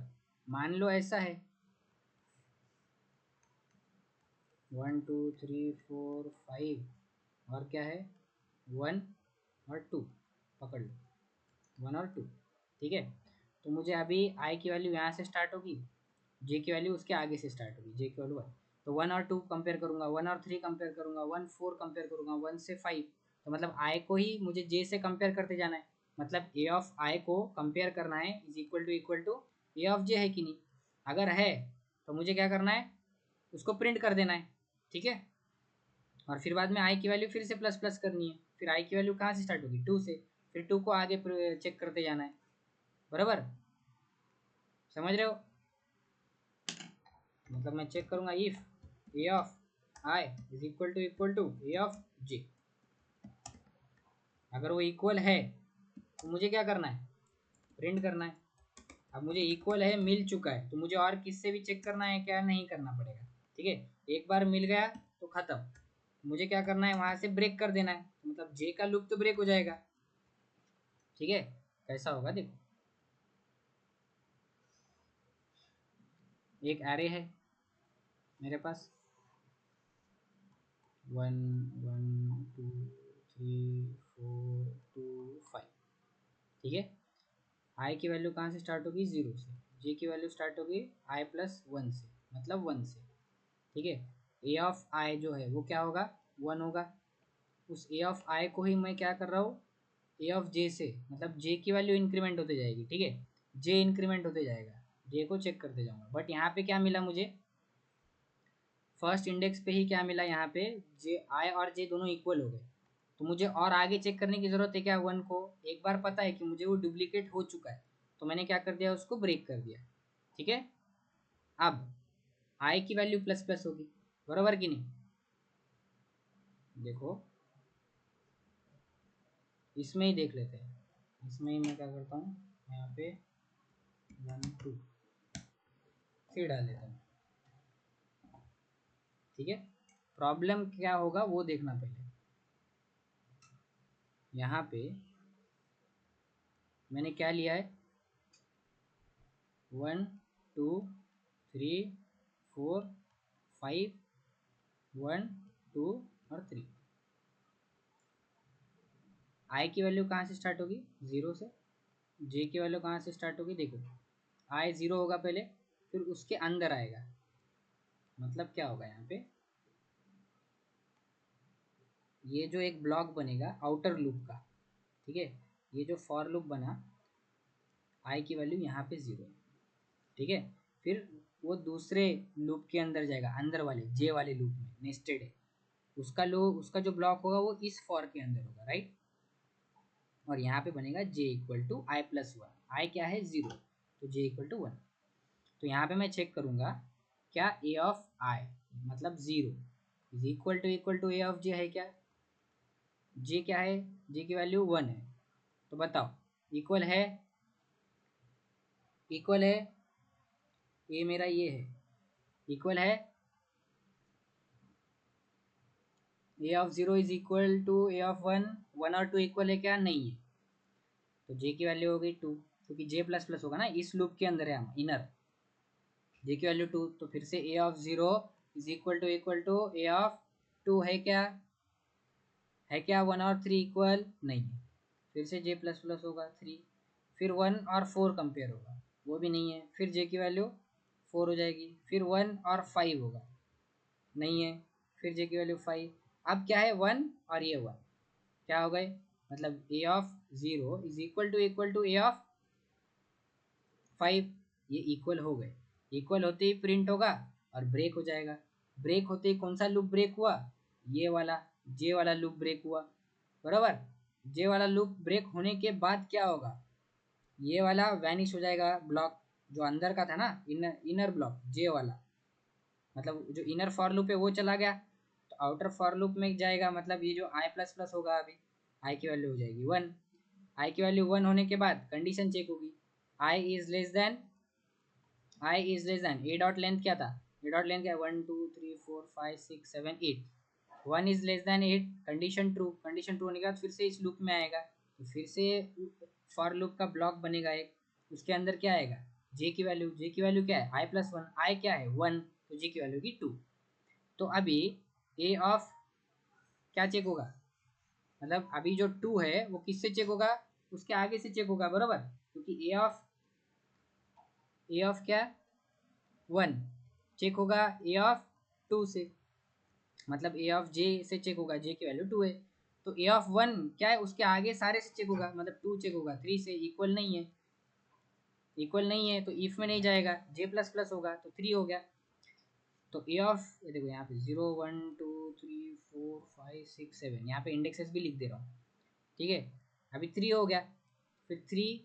Speaker 1: मान लो ऐसा है 1 2 3 4 5 और क्या है 1 और 2, पकड़ लो 1 और 2, ठीक है। तो मुझे अभी i की वैल्यू यहाँ से स्टार्ट होगी, j की वैल्यू उसके आगे से स्टार्ट होगी, j की वैल्यू 1। तो 1 और 2 कंपेयर करूँगा, 1 और 3 कंपेयर करूँगा, 1 4 कंपेयर करूँगा, 1 से 5। तो मतलब i को ही मुझे j से कंपेयर करते जाना है, मतलब a ऑफ i को कंपेयर करना है, is equal to a of j है कि नहीं। अगर है तो मुझे क्या करना है, उसको प्रिंट कर देना है, ठीक है। और फिर बाद में i की वैल्यू फिर से प्लस प्लस करनी है, फिर i की वैल्यू कहाँ से स्टार्ट होगी, 2 से, फिर 2 को आगे चेक करते जाना है, बराबर। समझ रहे हो, मतलब मैं चेक करूँगा if a of i is equal to a of j, अगर वो इक्वल है तो मुझे क्या करना है, प्रिंट करना है। अब मुझे इक्वल है, मिल चुका है, तो मुझे और किससे भी चेक करना है क्या, नहीं करना पड़ेगा, ठीक है। एक बार मिल गया तो ख़त्म, मुझे क्या करना है, वहाँ से ब्रेक कर देना है, तो मतलब j का लूप तो ब्रेक हो जाएगा, ठीक है। कैसा होगा देखो, एक एरे है मेरे पास 1 1 2 3 4 2 5, ठीक है। i की वैल्यू कहाँ से स्टार्ट होगी, 0 से, j की वैल्यू स्टार्ट होगी i+1 से, मतलब 1 से, ठीक है। a ऑफ i जो है वो क्या होगा, 1 होगा। उस a ऑफ i को ही मैं क्या कर रहा हूँ, a ऑफ j से, मतलब j की वैल्यू इंक्रीमेंट होते जाएगी, ठीक है, j इंक्रीमेंट होते जाएगा, j को चेक करते जाऊँगा। बट यहाँ पे क्या मिला मुझे, फर्स्ट इंडेक्स पे ही क्या मिला, यहाँ पे j i और j दोनों इक्वल हो गए, तो मुझे और आगे चेक करने की ज़रूरत है क्या, 1 को। एक बार पता है कि मुझे वो डुप्लीकेट हो चुका है, तो मैंने क्या कर दिया, उसको ब्रेक कर दिया, ठीक है। अब i की वैल्यू प्लस प्लस होगी, बराबर कि नहीं। देखो इसमें ही देख लेते हैं, इसमें ही मैं क्या करता हूँ, यहाँ पे 1 2 फिर डाल देता हूँ, ठीक है। प्रॉब्लम क्या होगा वो देखना पहले, यहाँ पे मैंने क्या लिया है, 1 2 3 4 5 1 2 और 3। i की वैल्यू कहाँ से स्टार्ट होगी, 0 से, j की वैल्यू कहाँ से स्टार्ट होगी, देखो i 0 होगा पहले, फिर उसके अंदर आएगा, मतलब क्या होगा यहाँ पे ये जो एक ब्लॉक बनेगा आउटर लूप का, ठीक है, ये जो फॉर लूप बना, आई की वैल्यू यहाँ पे 0 है, ठीक है। फिर वो दूसरे लूप के अंदर जाएगा, अंदर वाले जे वाले लूप में नेस्टेड है, उसका जो ब्लॉक होगा वो इस फॉर के अंदर होगा, राइट। और यहाँ पे बनेगा j equal to I plus one, I क्या है 0, तो j इक्वल टू 1। तो यहाँ पे मैं चेक करूँगा क्या a ऑफ i मतलब 0 is equal to a of j है क्या, j क्या है, j की वैल्यू 1 है, तो बताओ इक्वल है, इक्वल है, a मेरा ये है, इक्वल है, a of 0 is equal to a of 1, 1 और 2 इक्वल है क्या, नहीं है, तो j की वैल्यू हो गई 2, क्योंकि j प्लस प्लस होगा ना, इस लूप के अंदर है हम, इनर, j की वैल्यू 2, तो फिर से a of 0 is equal to a of 2 है क्या, है क्या, 1 और 3 इक्वल नहीं है, फिर से j प्लस प्लस होगा 3, फिर 1 और 4 कंपेयर होगा, वो भी नहीं है, फिर j की वैल्यू 4 हो जाएगी, फिर 1 और 5 होगा, नहीं है, फिर j की वैल्यू 5, अब क्या है 1 और ये 1 क्या हो गए, मतलब a of 0 is equal to a of 5, ये इक्वल हो गए, इक्वल होते ही प्रिंट होगा और ब्रेक हो जाएगा, ब्रेक होते ही कौन सा लूप ब्रेक हुआ, ये वाला जे वाला लूप ब्रेक हुआ, बराबर। जे वाला लूप ब्रेक होने के बाद क्या होगा, ये वाला वैनिश हो जाएगा ब्लॉक, जो अंदर का था ना, इनर ब्लॉक जे वाला, मतलब जो इनर फॉर लूप है वो चला गया, तो आउटर फॉर लूप में जाएगा, मतलब ये जो आई प्लस प्लस होगा, अभी आई की वैल्यू हो जाएगी 1, आई की वैल्यू 1 होने के बाद कंडीशन चेक होगी, I is less than, I is less than, A dot length क्या था, ए डॉट लेंथ क्या है 1 2 3 4 5 6 7 8, 1 is less then 8, condition true, condition true होने के बाद फिर से इस लूप में आएगा, तो फिर से फॉर लूप का ब्लॉक बनेगा एक, उसके अंदर क्या आएगा, जे की वैल्यू, जे की वैल्यू क्या है आई प्लस वन, आई क्या है 1, तो जे की वैल्यू की 2, तो अभी ए ऑफ क्या चेक होगा, मतलब अभी जो 2 है वो किससे चेक होगा, उसके आगे से चेक होगा, बराबर, क्योंकि ए ऑफ क्या 1 चेक होगा ए ऑफ 2 से, मतलब ए ऑफ जे से चेक होगा, जे की वैल्यू 2 है, तो ए ऑफ 1 क्या है, उसके आगे सारे से चेक होगा, मतलब 2 चेक होगा 3 से, इक्वल नहीं है, इक्वल नहीं है तो इफ में नहीं जाएगा, जे प्लस प्लस होगा तो 3 हो गया, तो ए ऑफ, ये देखो यहाँ पे 0 1 2 3 4 5 6 7, यहाँ पे इंडेक्सेस भी लिख दे रहा हूँ, ठीक है, अभी 3 हो गया, फिर 3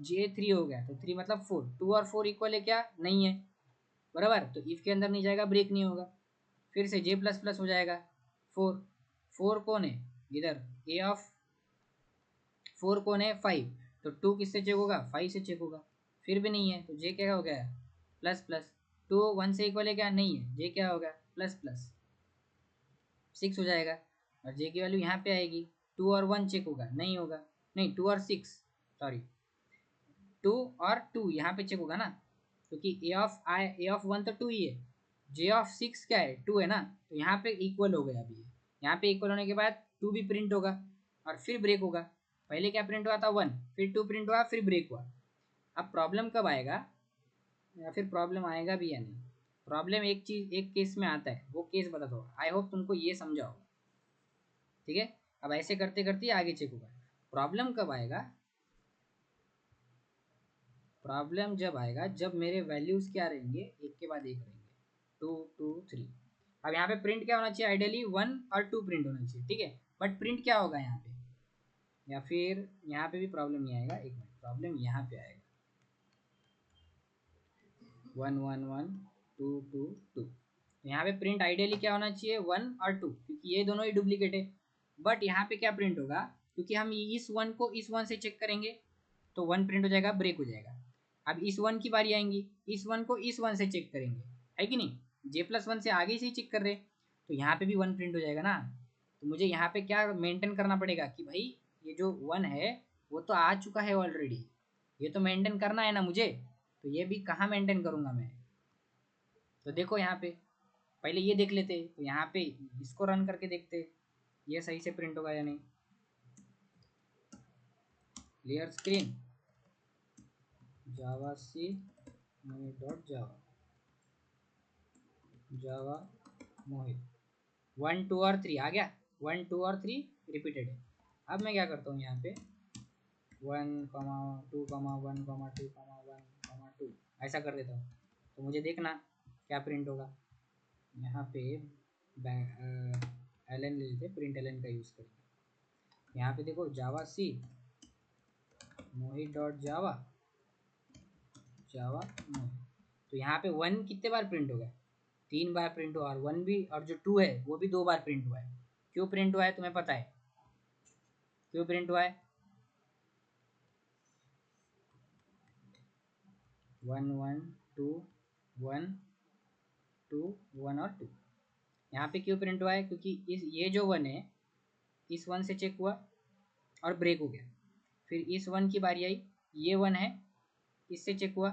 Speaker 1: जे 3 हो गया, तो 3 मतलब 4, 2 और 4 इक्वल है क्या, नहीं है, बराबर, तो इफ के अंदर नहीं जाएगा, ब्रेक नहीं होगा, फिर से जे प्लस प्लस हो जाएगा 4, 4 कौन है इधर, ए ऑफ 4 कौन है 5, तो 2 किससे चेक होगा, 5 से चेक होगा, फिर भी नहीं है, तो जे क्या हो गया प्लस प्लस, 2 1 से इक्वल है क्या, नहीं है, जे क्या होगा प्लस प्लस 6 हो जाएगा, और जे की वैल्यू यहाँ पे आएगी, 2 और 1 चेक होगा, नहीं होगा, नहीं 2 और 6, सॉरी 2 और 2 यहाँ पे चेक होगा ना, क्योंकि ए ऑफ 1 तो 2 ही है, जे ऑफ 6 क्या है 2 है ना, तो यहाँ पे इक्वल हो गया, अभी यहाँ पे इक्वल होने के बाद 2 भी प्रिंट होगा और फिर ब्रेक होगा, पहले क्या प्रिंट हुआ था 1, फिर 2 प्रिंट हुआ, फिर ब्रेक हुआ, अब प्रॉब्लम कब आएगा, या फिर प्रॉब्लम आएगा भी या नहीं, प्रॉब्लम एक चीज एक केस में आता है, वो केस बता दो, आई होप तुमको ये समझाओ, ठीक है। अब ऐसे करते करते आगे चेक होगा, प्रॉब्लम कब आएगा, प्रॉब्लम जब आएगा जब मेरे वैल्यूज क्या रहेंगे, एक के बाद एक रहेंगे, 2 2 3, अब यहाँ पे प्रिंट क्या होना चाहिए, आइडियली 1 और 2 प्रिंट होना चाहिए, ठीक है, बट प्रिंट क्या होगा यहाँ पे, या फिर यहाँ पे भी प्रॉब्लम नहीं आएगा, एक मिनट, प्रॉब्लम यहाँ पे आएगा 1 1 1 2 2 2, तो यहाँ पे प्रिंट आइडियली क्या होना चाहिए 1 और 2, क्योंकि ये दोनों ही डुप्लीकेट है, बट यहाँ पे क्या प्रिंट होगा, क्योंकि हम इस 1 को इस 1 से चेक करेंगे, तो 1 प्रिंट हो जाएगा, ब्रेक हो जाएगा, अब इस 1 की बारी आएंगी, इस 1 को इस 1 से चेक करेंगे, है कि नहीं, जे प्लस 1 से आगे से ही चेक कर रहे, तो यहाँ पे भी 1 प्रिंट हो जाएगा ना, तो मुझे यहाँ पे क्या मेंटेन करना पड़ेगा कि भाई ये जो 1 है वो तो आ चुका है ऑलरेडी, ये तो मेंटेन करना है ना मुझे, तो ये भी कहाँ मेंटेन करूँगा मैं, तो देखो यहाँ पे पहले ये देख लेते, तो यहाँ पे इसको रन करके देखते ये सही से प्रिंट होगा या नहीं, क्लियर स्क्रीन, जावा सी डॉट जावा, जावा मोहित 1 2 और 3 आ गया, 1 2 और 3 रिपीटेड है। अब मैं क्या करता हूँ यहाँ पे 1,2,1,2,1,2 ऐसा कर देता हूँ। तो मुझे देखना क्या प्रिंट होगा। यहाँ पे एल एन ले लेते, प्रिंट एल एन का यूज़ करेंगे। यहाँ पे देखो जावा सी mohit.java जावा मोहित, तो यहाँ पे 1 कितने बार प्रिंट होगा, 3 बार प्रिंट हुआ, और 1 भी, और जो 2 है वो भी 2 बार प्रिंट हुआ है। क्यों प्रिंट हुआ है तुम्हें पता है? क्यों प्रिंट हुआ है? 1 1 2 1 2 1 और 2, यहाँ पे क्यों प्रिंट हुआ है? क्योंकि ये जो 1 है इस 1 से चेक हुआ और ब्रेक हो गया। फिर इस 1 की बारी आई, ये 1 है इससे चेक हुआ,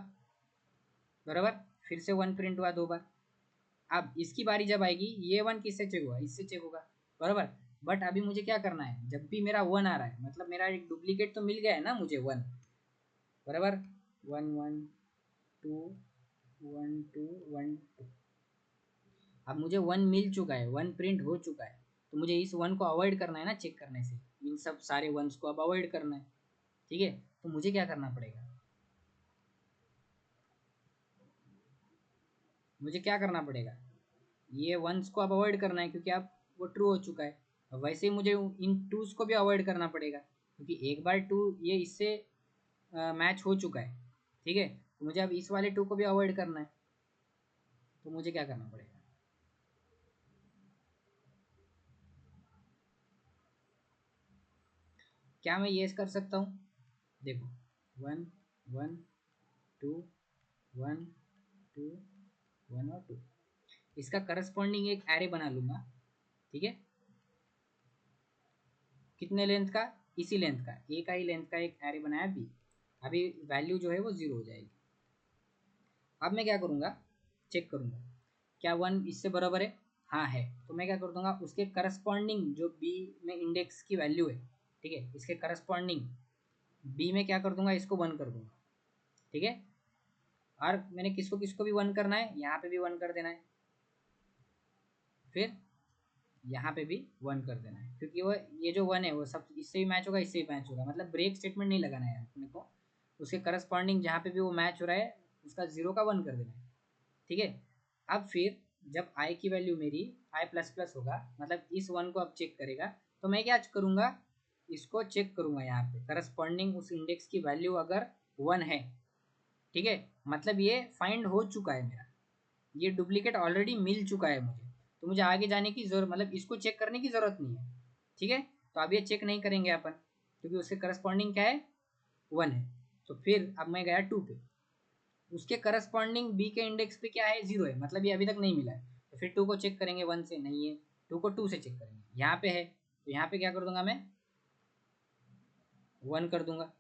Speaker 1: बराबर, फिर से 1 प्रिंट हुआ 2 बार। अब इसकी बारी जब आएगी, ये 1 किससे चेक हुआ? इससे चेक होगा, बराबर। बट अभी मुझे क्या करना है, जब भी मेरा 1 आ रहा है मतलब मेरा एक डुप्लीकेट तो मिल गया है ना मुझे 1, बराबर। 1 1 2 1 2 1 2, अब मुझे 1 मिल चुका है, 1 प्रिंट हो चुका है। तो मुझे इस 1 को अवॉइड करना है ना चेक करने से, इन सब सारे 1s को अब अवॉइड करना है, ठीक है। तो मुझे क्या करना पड़ेगा, मुझे क्या करना पड़ेगा, ये 1s को अब अवॉइड करना है क्योंकि अब वो ट्रू हो चुका है। अब वैसे ही मुझे इन 2s को भी अवॉइड करना पड़ेगा क्योंकि एक बार 2 ये इससे मैच हो चुका है, ठीक है। तो मुझे अब इस वाले 2 को भी अवॉइड करना है। तो मुझे क्या करना पड़ेगा, क्या मैं ये कर सकता हूँ? देखो 1 1 2 1 2 1 और 2, इसका करस्पॉन्डिंग एक एरे बना लूँगा, ठीक है। कितने लेंथ का? इसी लेंथ का, ए का ही लेंथ का एक एरे बनाया बी। अभी वैल्यू जो है वो 0 हो जाएगी। अब मैं क्या करूँगा, चेक करूँगा क्या 1 इससे बराबर है, हाँ है। तो मैं क्या कर दूँगा, उसके करस्पॉन्डिंग जो बी में इंडेक्स की वैल्यू है, ठीक है, इसके करस्पॉन्डिंग बी में क्या कर दूँगा, इसको 1 कर दूँगा, ठीक है। और मैंने किसको किसको भी 1 करना है, यहाँ पे भी 1 कर देना है, फिर यहाँ पे भी 1 कर देना है, क्योंकि वो ये जो 1 है वो सब इससे भी मैच होगा, इससे भी मैच होगा, मतलब ब्रेक स्टेटमेंट नहीं लगाना है अपने को। उसके करस्पॉन्डिंग जहाँ पे भी वो मैच हो रहा है उसका 0 का 1 कर देना है, ठीक है। अब फिर जब आई की वैल्यू मेरी आई प्लस प्लस होगा, मतलब इस 1 को अब चेक करेगा, तो मैं क्या करूँगा, इसको चेक करूँगा यहाँ पे करस्पॉन्डिंग उस इंडेक्स की वैल्यू अगर 1 है, ठीक है, मतलब ये फाइंड हो चुका है मेरा, ये डुप्लीकेट ऑलरेडी मिल चुका है मुझे। तो मुझे आगे जाने की जरूरत, मतलब इसको चेक करने की ज़रूरत नहीं है, ठीक है। तो अब ये चेक नहीं करेंगे अपन क्योंकि उसके करस्पॉन्डिंग क्या है, 1 है। तो फिर अब मैं गया 2 पे, उसके करस्पॉन्डिंग बी के इंडेक्स पे क्या है, 0 है, मतलब ये अभी तक नहीं मिला है। तो फिर 2 को चेक करेंगे 1 से, नहीं है, 2 को 2 से चेक करेंगे, यहाँ पे है, तो यहाँ पे क्या कर दूंगा मैं 1 कर दूंगा।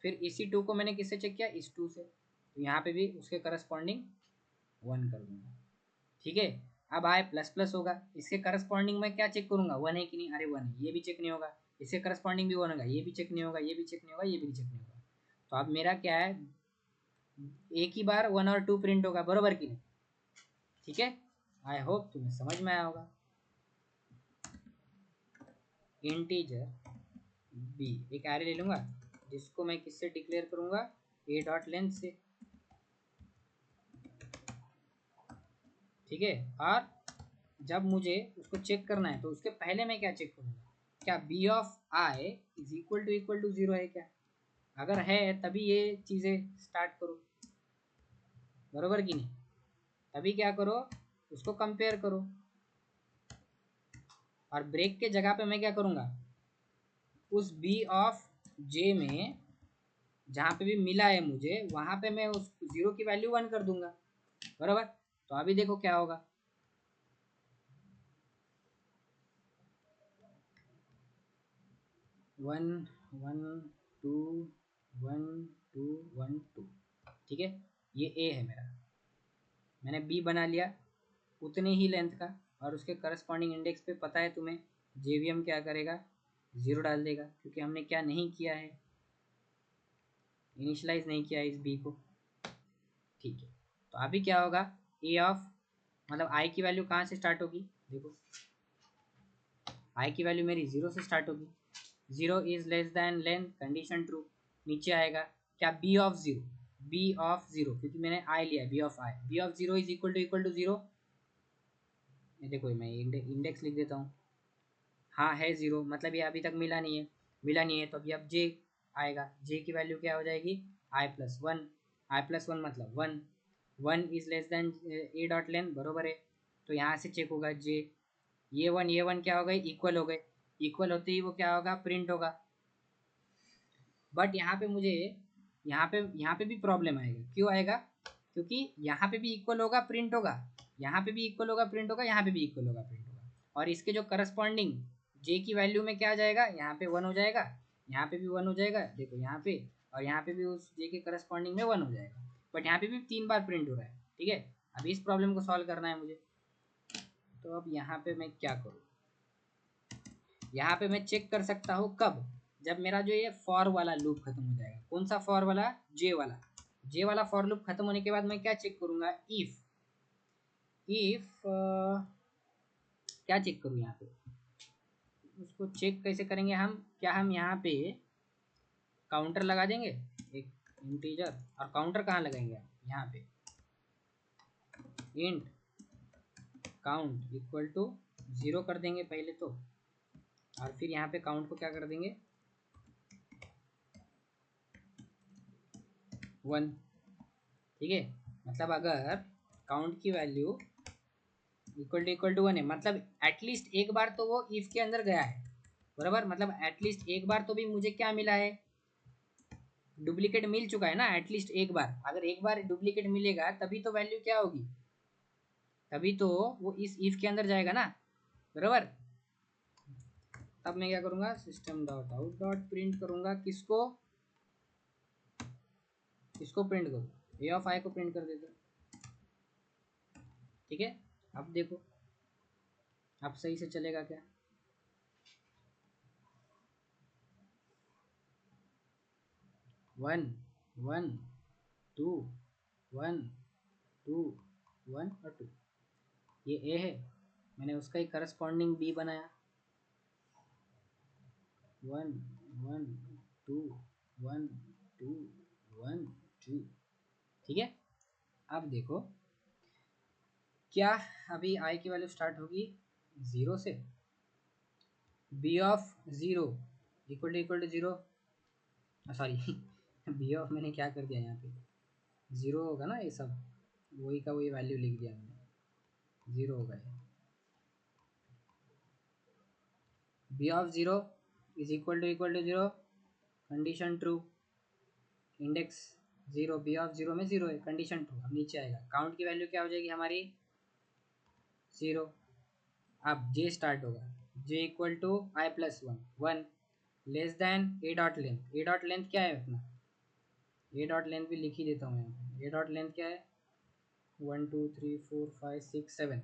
Speaker 1: फिर इसी 2 को मैंने किससे चेक किया, इस 2 से, तो यहाँ पे भी उसके करस्पॉन्डिंग 1 कर दूंगा, ठीक है। अब आए प्लस प्लस होगा, इसके करस्पॉन्डिंग में क्या चेक करूंगा, 1 है कि नहीं, अरे 1 है, ये भी चेक नहीं होगा। इसके करस्पॉन्डिंग भी 1 होगा, ये भी चेक नहीं होगा, ये भी चेक नहीं होगा, ये भी चेक नहीं होगा। तो अब मेरा क्या है, एक ही बार 1 और 2 प्रिंट होगा, बरोबर कि नहीं, ठीक है। आई होप तुम्हें समझ में आया होगा। इंटीजर बी एक एरे ले लूंगा जिसको मैं किससे डिक्लेयर करूंगा, ए डॉट लेंथ से, ठीक है। और जब मुझे उसको चेक करना है तो उसके पहले मैं क्या चेक करूंगा, क्या B of I is equal to 0 है क्या, अगर है तभी ये चीज़ें स्टार्ट करो, बरोबर कि नहीं। तभी क्या करो, उसको कंपेयर करो। और ब्रेक के जगह पे मैं क्या करूंगा, उस बी ऑफ जे में जहाँ पे भी मिला है मुझे वहाँ पे मैं उस 0 की वैल्यू 1 कर दूंगा, बराबर। तो अभी देखो क्या होगा, 1 1 2 1 2 1 2, ठीक है। ये ए है मेरा, मैंने बी बना लिया उतने ही लेंथ का, और उसके करस्पॉन्डिंग इंडेक्स पे पता है तुम्हें जेवीएम क्या करेगा, 0 डाल देगा, क्योंकि हमने क्या नहीं किया है, इनिशलाइज नहीं किया इस बी को, ठीक है। तो अभी क्या होगा, ए ऑफ मतलब आई की वैल्यू कहाँ से स्टार्ट होगी, देखो आई की वैल्यू मेरी 0 से स्टार्ट होगी, 0 is less then length, condition true. नीचे आएगा क्या, बी ऑफ 0, बी ऑफ 0, क्योंकि मैंने आई लिया है, B of I, B of 0 is equal to 0। ये देखो मैं इंडेक्स लिख देता हूँ, हाँ है 0, मतलब ये अभी तक मिला नहीं है, मिला नहीं है, तो अभी अब जे आएगा, जे की वैल्यू क्या हो जाएगी, आई प्लस वन, आई प्लस वन मतलब 1, 1 is less than A dot length, बरोबर है। तो यहाँ से चेक होगा जे, ये वन क्या हो गए, इक्वल हो गए, इक्वल होते ही वो क्या होगा, प्रिंट होगा। बट यहाँ पे मुझे यहाँ पे भी प्रॉब्लम आएगा, क्यों आएगा, क्योंकि यहाँ पे भी इक्वल होगा प्रिंट होगा, यहाँ पे भी इक्वल होगा प्रिंट होगा, यहाँ पे भी इक्वल होगा प्रिंट होगा, और इसके जो करस्पॉन्डिंग जे की वैल्यू में क्या आ जाएगा, यहाँ पे 1 हो जाएगा, यहाँ पे भी 1 हो जाएगा, देखो यहाँ पे, और यहाँ पे भी उस जे के करस्पॉन्डिंग में 1 हो जाएगा, बट यहाँ पे भी 3 बार प्रिंट हो रहा है, ठीक है। अभी इस प्रॉब्लम को सॉल्व करना है मुझे, तो अब यहाँ पे मैं क्या करूँ, यहाँ पे मैं चेक कर सकता हूँ कब, जब मेरा जो ये फॉर वाला लूप खत्म हो जाएगा। कौन सा फॉर वाला, जे वाला, जे वाला फॉर लूप खत्म होने के बाद मैं क्या चेक करूँगा, इफ क्या चेक करूँ यहाँ पे, उसको चेक कैसे करेंगे हम, क्या हम यहाँ पे काउंटर लगा देंगे एक इंटीजर, और काउंटर कहाँ लगाएंगे हम, यहाँ पे इंट काउंट इक्वल टू 0 कर देंगे पहले तो, और फिर यहाँ पे काउंट को क्या कर देंगे 1, ठीक है। मतलब अगर काउंट की वैल्यू इक्वल टू 1 है, मतलब एटलीस्ट एक बार तो वो इफ के अंदर गया है, बराबर, मतलब एटलीस्ट एक बार तो भी मुझे क्या मिला है, डुप्लीकेट मिल चुका है ना, एटलीस्ट एक बार, अगर एक बार डुप्लीकेट मिलेगा तभी तो वैल्यू क्या होगी, तभी तो वो इस इफ के अंदर जाएगा ना, बराबर। तब मैं क्या करूँगा, system dot out dot print करूँगा, किसको प्रिंट करूँ, ए ऑफ आई को प्रिंट कर देता, ठीक है। अब देखो अब सही से चलेगा क्या, one one two, one two, one और 2, ये ए है, मैंने उसका ही करस्पॉन्डिंग बी बनाया, 1 1 2 1 2 1 2, ठीक है। अब देखो क्या, अभी आई की वैल्यू स्टार्ट होगी 0 से, B of 0 equal to 0, sorry B of मैंने क्या कर दिया यहाँ पे, 0 होगा ना, ये सब वही का वही वैल्यू लिख दिया मैंने, 0 होगा ये, B of 0 is equal to 0, condition true, index 0, B of 0 में 0 है, कंडीशन ट्रू। अब नीचे आएगा, काउंट की वैल्यू क्या हो जाएगी हमारी 0, अब जे स्टार्ट होगा, J equal to I plus 1 less than A dot length, A dot length क्या है अपना, ए डॉट लेंथ भी लिख ही देता हूँ यहाँ पे, ए डॉट लेंथ क्या है 1 2 3 4 5 6 7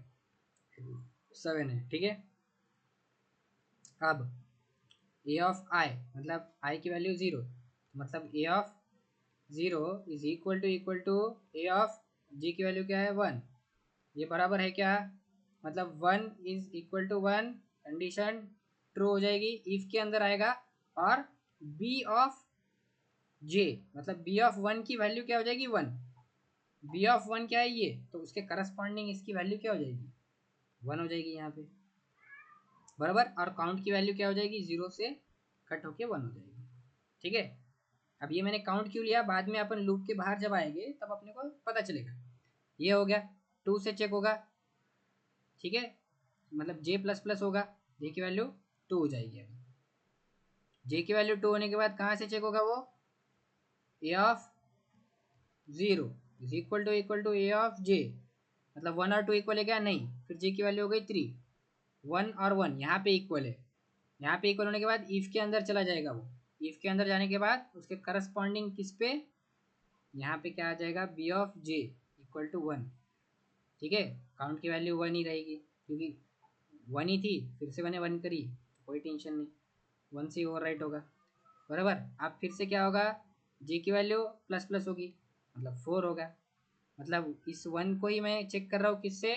Speaker 1: 7 है, ठीक है। अब ए ऑफ आई, मतलब आई की वैल्यू 0, मतलब A of 0 is equal to A of G की वैल्यू क्या है 1, ये बराबर है क्या, मतलब 1 is equal to 1, condition true हो जाएगी, इफ के अंदर आएगा, और बी ऑफ जे, मतलब बी ऑफ 1 की वैल्यू क्या हो जाएगी 1, बी ऑफ 1 क्या है ये, तो उसके करस्पॉन्डिंग इसकी वैल्यू क्या हो जाएगी 1 हो जाएगी यहाँ पे, बराबर, और काउंट की वैल्यू क्या हो जाएगी 0 से कट होके 1 हो जाएगी, ठीक है। अब ये मैंने काउंट क्यों लिया, बाद में अपन लूप के बाहर जब आएंगे तब अपने को पता चलेगा। ये हो गया, 2 से चेक होगा, ठीक है, मतलब जे प्लस प्लस होगा, जे की वैल्यू 2 हो जाएगी। अभी जे की वैल्यू 2 होने के बाद कहाँ से चेक होगा वो, A of 0 is equal to A of J, मतलब 1 और 2 इक्वल है क्या, नहीं, फिर जे की वैल्यू हो गई 3, 1 और 1 यहाँ पे इक्वल है, यहाँ पे इक्वल होने के बाद इफ के अंदर चला जाएगा वो, इफ के अंदर जाने के बाद उसके करस्पॉन्डिंग किस पे, यहाँ पे क्या आ जाएगा, B of J equal to 1, ठीक है। काउंट की वैल्यू 1 ही रहेगी, क्योंकि 1 ही थी, फिर से मैंने 1 करी, कोई टेंशन नहीं, 1 से ओवर राइट होगा, बराबर। अब फिर से क्या होगा, जे की वैल्यू प्लस प्लस होगी, मतलब 4 होगा, मतलब इस 1 को ही मैं चेक कर रहा हूँ किससे,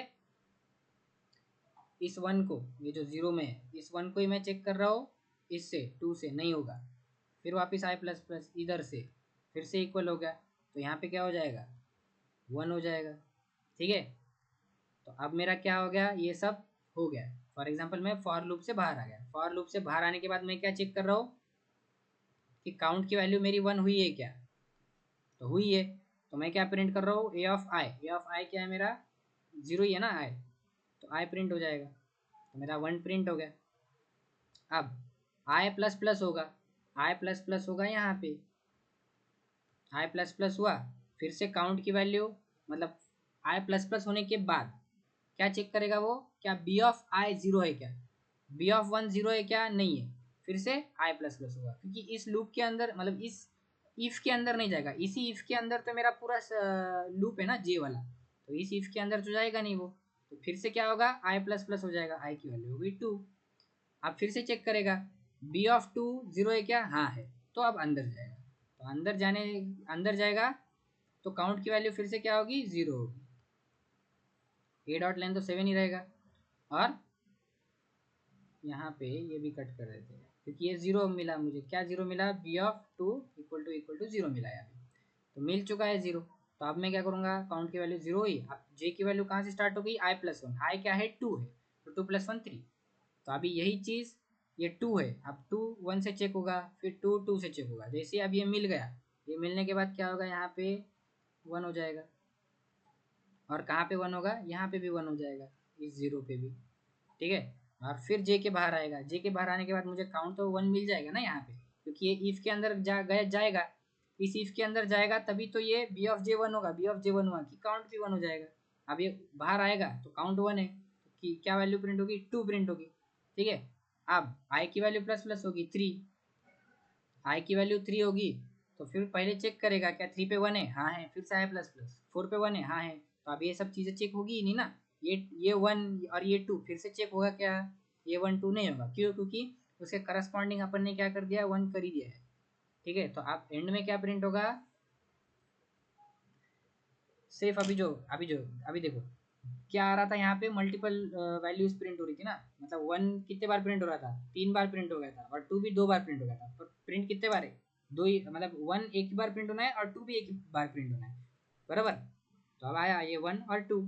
Speaker 1: इस 1 को, ये जो 0 में है, इस 1 को ही मैं चेक कर रहा हूँ, इससे 2 से नहीं होगा, फिर वापस i प्लस प्लस इधर से फिर से इक्वल हो गया, तो यहाँ पे क्या हो जाएगा 1 हो जाएगा। ठीक है, तो अब मेरा क्या हो गया, ये सब हो गया। फॉर एग्जाम्पल मैं फॉर लूप से बाहर आ गया, फॉर लूप से बाहर आने के बाद मैं क्या चेक कर रहा हूँ कि काउंट की वैल्यू मेरी 1 हुई है क्या, तो हुई है, तो मैं क्या प्रिंट कर रहा हूँ ए ऑफ आई क्या है मेरा 0 ही है ना आई, तो आई प्रिंट हो जाएगा, तो मेरा 1 प्रिंट हो गया। अब आई प्लस प्लस होगा यहाँ पे, आई प्लस प्लस हुआ, फिर से काउंट की वैल्यू मतलब आई प्लस प्लस होने के बाद क्या चेक करेगा वो, क्या बी ऑफ आई 0 है क्या, बी ऑफ 1 0 है क्या, नहीं है, फिर से आई प्लस प्लस होगा, क्योंकि इस लूप के अंदर मतलब इस इफ के अंदर नहीं जाएगा, इसी इफ के अंदर तो मेरा पूरा लूप है ना जे वाला, तो इस इफ के अंदर तो जाएगा नहीं वो, तो फिर से क्या होगा आई प्लस प्लस हो जाएगा, आई की वैल्यू होगी 2। अब फिर से चेक करेगा बी ऑफ 2 0 है क्या, हाँ है, तो अब अंदर जाएगा, तो अंदर जाएगा तो काउंट की वैल्यू फिर से क्या होगी 0 होगी, ए डॉट लेंथ तो 7 ही रहेगा, और यहाँ पे ये भी कट कर देते हैं क्योंकि ये 0 मिला, मुझे क्या 0 मिला, बी ऑफ 2 इक्वल टू 0 मिला यहाँ पे, तो मिल चुका है 0। तो अब मैं क्या करूँगा, काउंट की वैल्यू 0 ही, अब जे की वैल्यू कहाँ से स्टार्ट होगी, आई प्लस 1, आई क्या है 2 है, तो 2 प्लस 1 3, तो अभी यही चीज़ ये 2 है, अब 2 1 से चेक होगा, फिर 2 2 से चेक होगा, जैसे अब ये मिल गया, ये मिलने के बाद क्या होगा, यहाँ पे 1 हो जाएगा, और कहाँ पे 1 होगा, यहाँ पे भी 1 हो जाएगा, इस 0 पे भी। ठीक है, और फिर जे के बाहर आएगा, जे के बाहर आने के बाद मुझे काउंट तो 1 मिल जाएगा ना यहाँ पे, क्योंकि ये इफ के अंदर जाएगा, इस इफ के अंदर जाएगा तभी तो ये बी ऑफ जे 1 होगा, बी ऑफ जे 1 हुआ कि काउंट भी 1 हो जाएगा। अब ये बाहर आएगा तो काउंट 1 है, तो कि क्या वैल्यू प्रिंट होगी, 2 प्रिंट होगी। ठीक है, अब आई की वैल्यू प्लस प्लस होगी 3, आई की वैल्यू 3 होगी, तो फिर पहले चेक करेगा क्या 3 पे 1 है, हाँ है, फिर से आई प्लस प्लस 4 पे 1 है, हाँ है, तो अब ये सब चीज़ें चेक होगी ही नहीं ना, ये 1 और ये 2 फिर से चेक होगा क्या, ये 1 2 नहीं होगा, क्यों, क्योंकि उसके करस्पॉन्डिंग अपन ने क्या कर दिया, 1 कर ही दिया है। ठीक है, तो अब एंड में क्या प्रिंट होगा, सिर्फ अभी देखो क्या आ रहा था, यहाँ पे मल्टीपल वैल्यूज प्रिंट हो रही थी ना, मतलब 1 कितने बार प्रिंट हो रहा था, 3 बार प्रिंट हो गया था, और 2 भी 2 बार प्रिंट हो गया था, पर प्रिंट कितने बार है, 2 ही, मतलब 1 एक ही बार प्रिंट होना है और 2 भी एक ही बार प्रिंट होना है, बराबर। तो अब आया ये 1 और 2,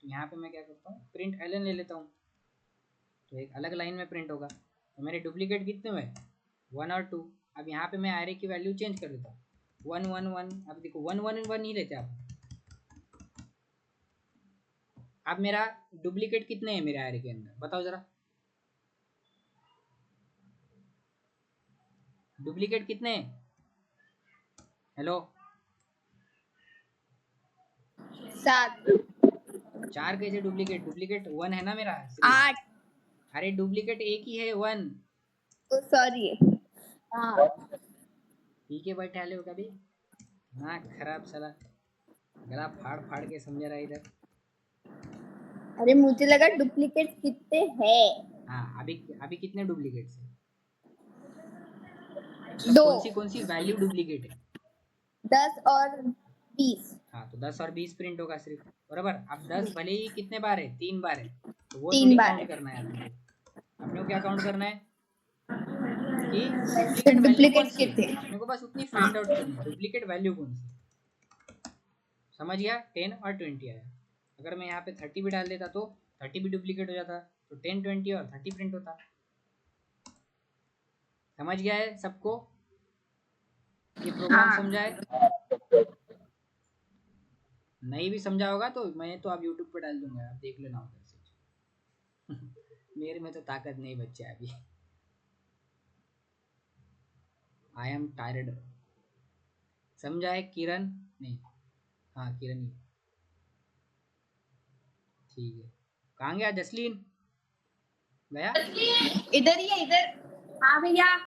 Speaker 1: तो यहाँ पे मैं क्या करता हूँ, प्रिंट एलन ले लेता हूँ, तो एक अलग लाइन में प्रिंट होगा, तो मेरे डुप्लीकेट कितने हुए 1 और 2। अब यहाँ पे मैं एरे की वैल्यू चेंज कर देता हूँ 1 1 1, अब देखो 1 1 1 नहीं लेते आप, अब मेरा डुप्लीकेट कितने हैं मेरे एरे के अंदर, बताओ जरा, डुप्लीकेट कितने हैं, हेलो,
Speaker 2: 7
Speaker 1: 4 कैसे डुप्लीकेट, डुप्लीकेट 1 है ना मेरा,
Speaker 2: 8,
Speaker 1: अरे डुप्लीकेट एक ही है 1।
Speaker 2: तो सॉरी, हाँ
Speaker 1: ठीक है बैठे आले हो कभी ना, खराब साला गला फाड़ फाड़ के समझा रहा है इधर।
Speaker 2: अरे मुझे लगा डुप्लीकेट कितने हैं,
Speaker 1: हाँ अभी अभी कितने डुप्लीकेट है,
Speaker 2: 2,
Speaker 1: कौन सी वैल्यू डुप्लीकेट है,
Speaker 2: 10 और 20,
Speaker 1: हाँ तो 10 और 20 प्रिंट होगा सिर्फ, बराबर। अब 10 भले ही कितने बार है, 3 बार है, तो वो
Speaker 2: 3
Speaker 1: थोड़ी
Speaker 2: बार
Speaker 1: काउंट करना है अपने को क्या काउंट करना है कि डुप्लीकेट वैल्यू कौन
Speaker 2: डुप्लीकेट
Speaker 1: सी है,
Speaker 2: कितने,
Speaker 1: अपने को बस उतनी फाइंड आउट करनी है, डुप्लीकेट वैल्यू कौन सी, समझ गया। 10 और 20 आया, अगर मैं यहाँ पे 30 भी डाल देता तो 30 भी डुप्लीकेट हो जाता, तो 10 20 और 30 प्रिंट होता। समझ गया है सबको, ये प्रोग्राम
Speaker 2: हाँ
Speaker 1: समझा है, नहीं भी समझा होगा तो मैं तो आप यूट्यूब पे डाल दूंगा, आप देख लेना उधर से मेरे में तो ताकत नहीं बच्चे अभी, आई एम टायर्ड। समझा है किरण, नहीं हाँ किरण ही, ठीक है। कहाँ गया जसलीन, गया
Speaker 2: इधर ही है, इधर, हाँ भैया।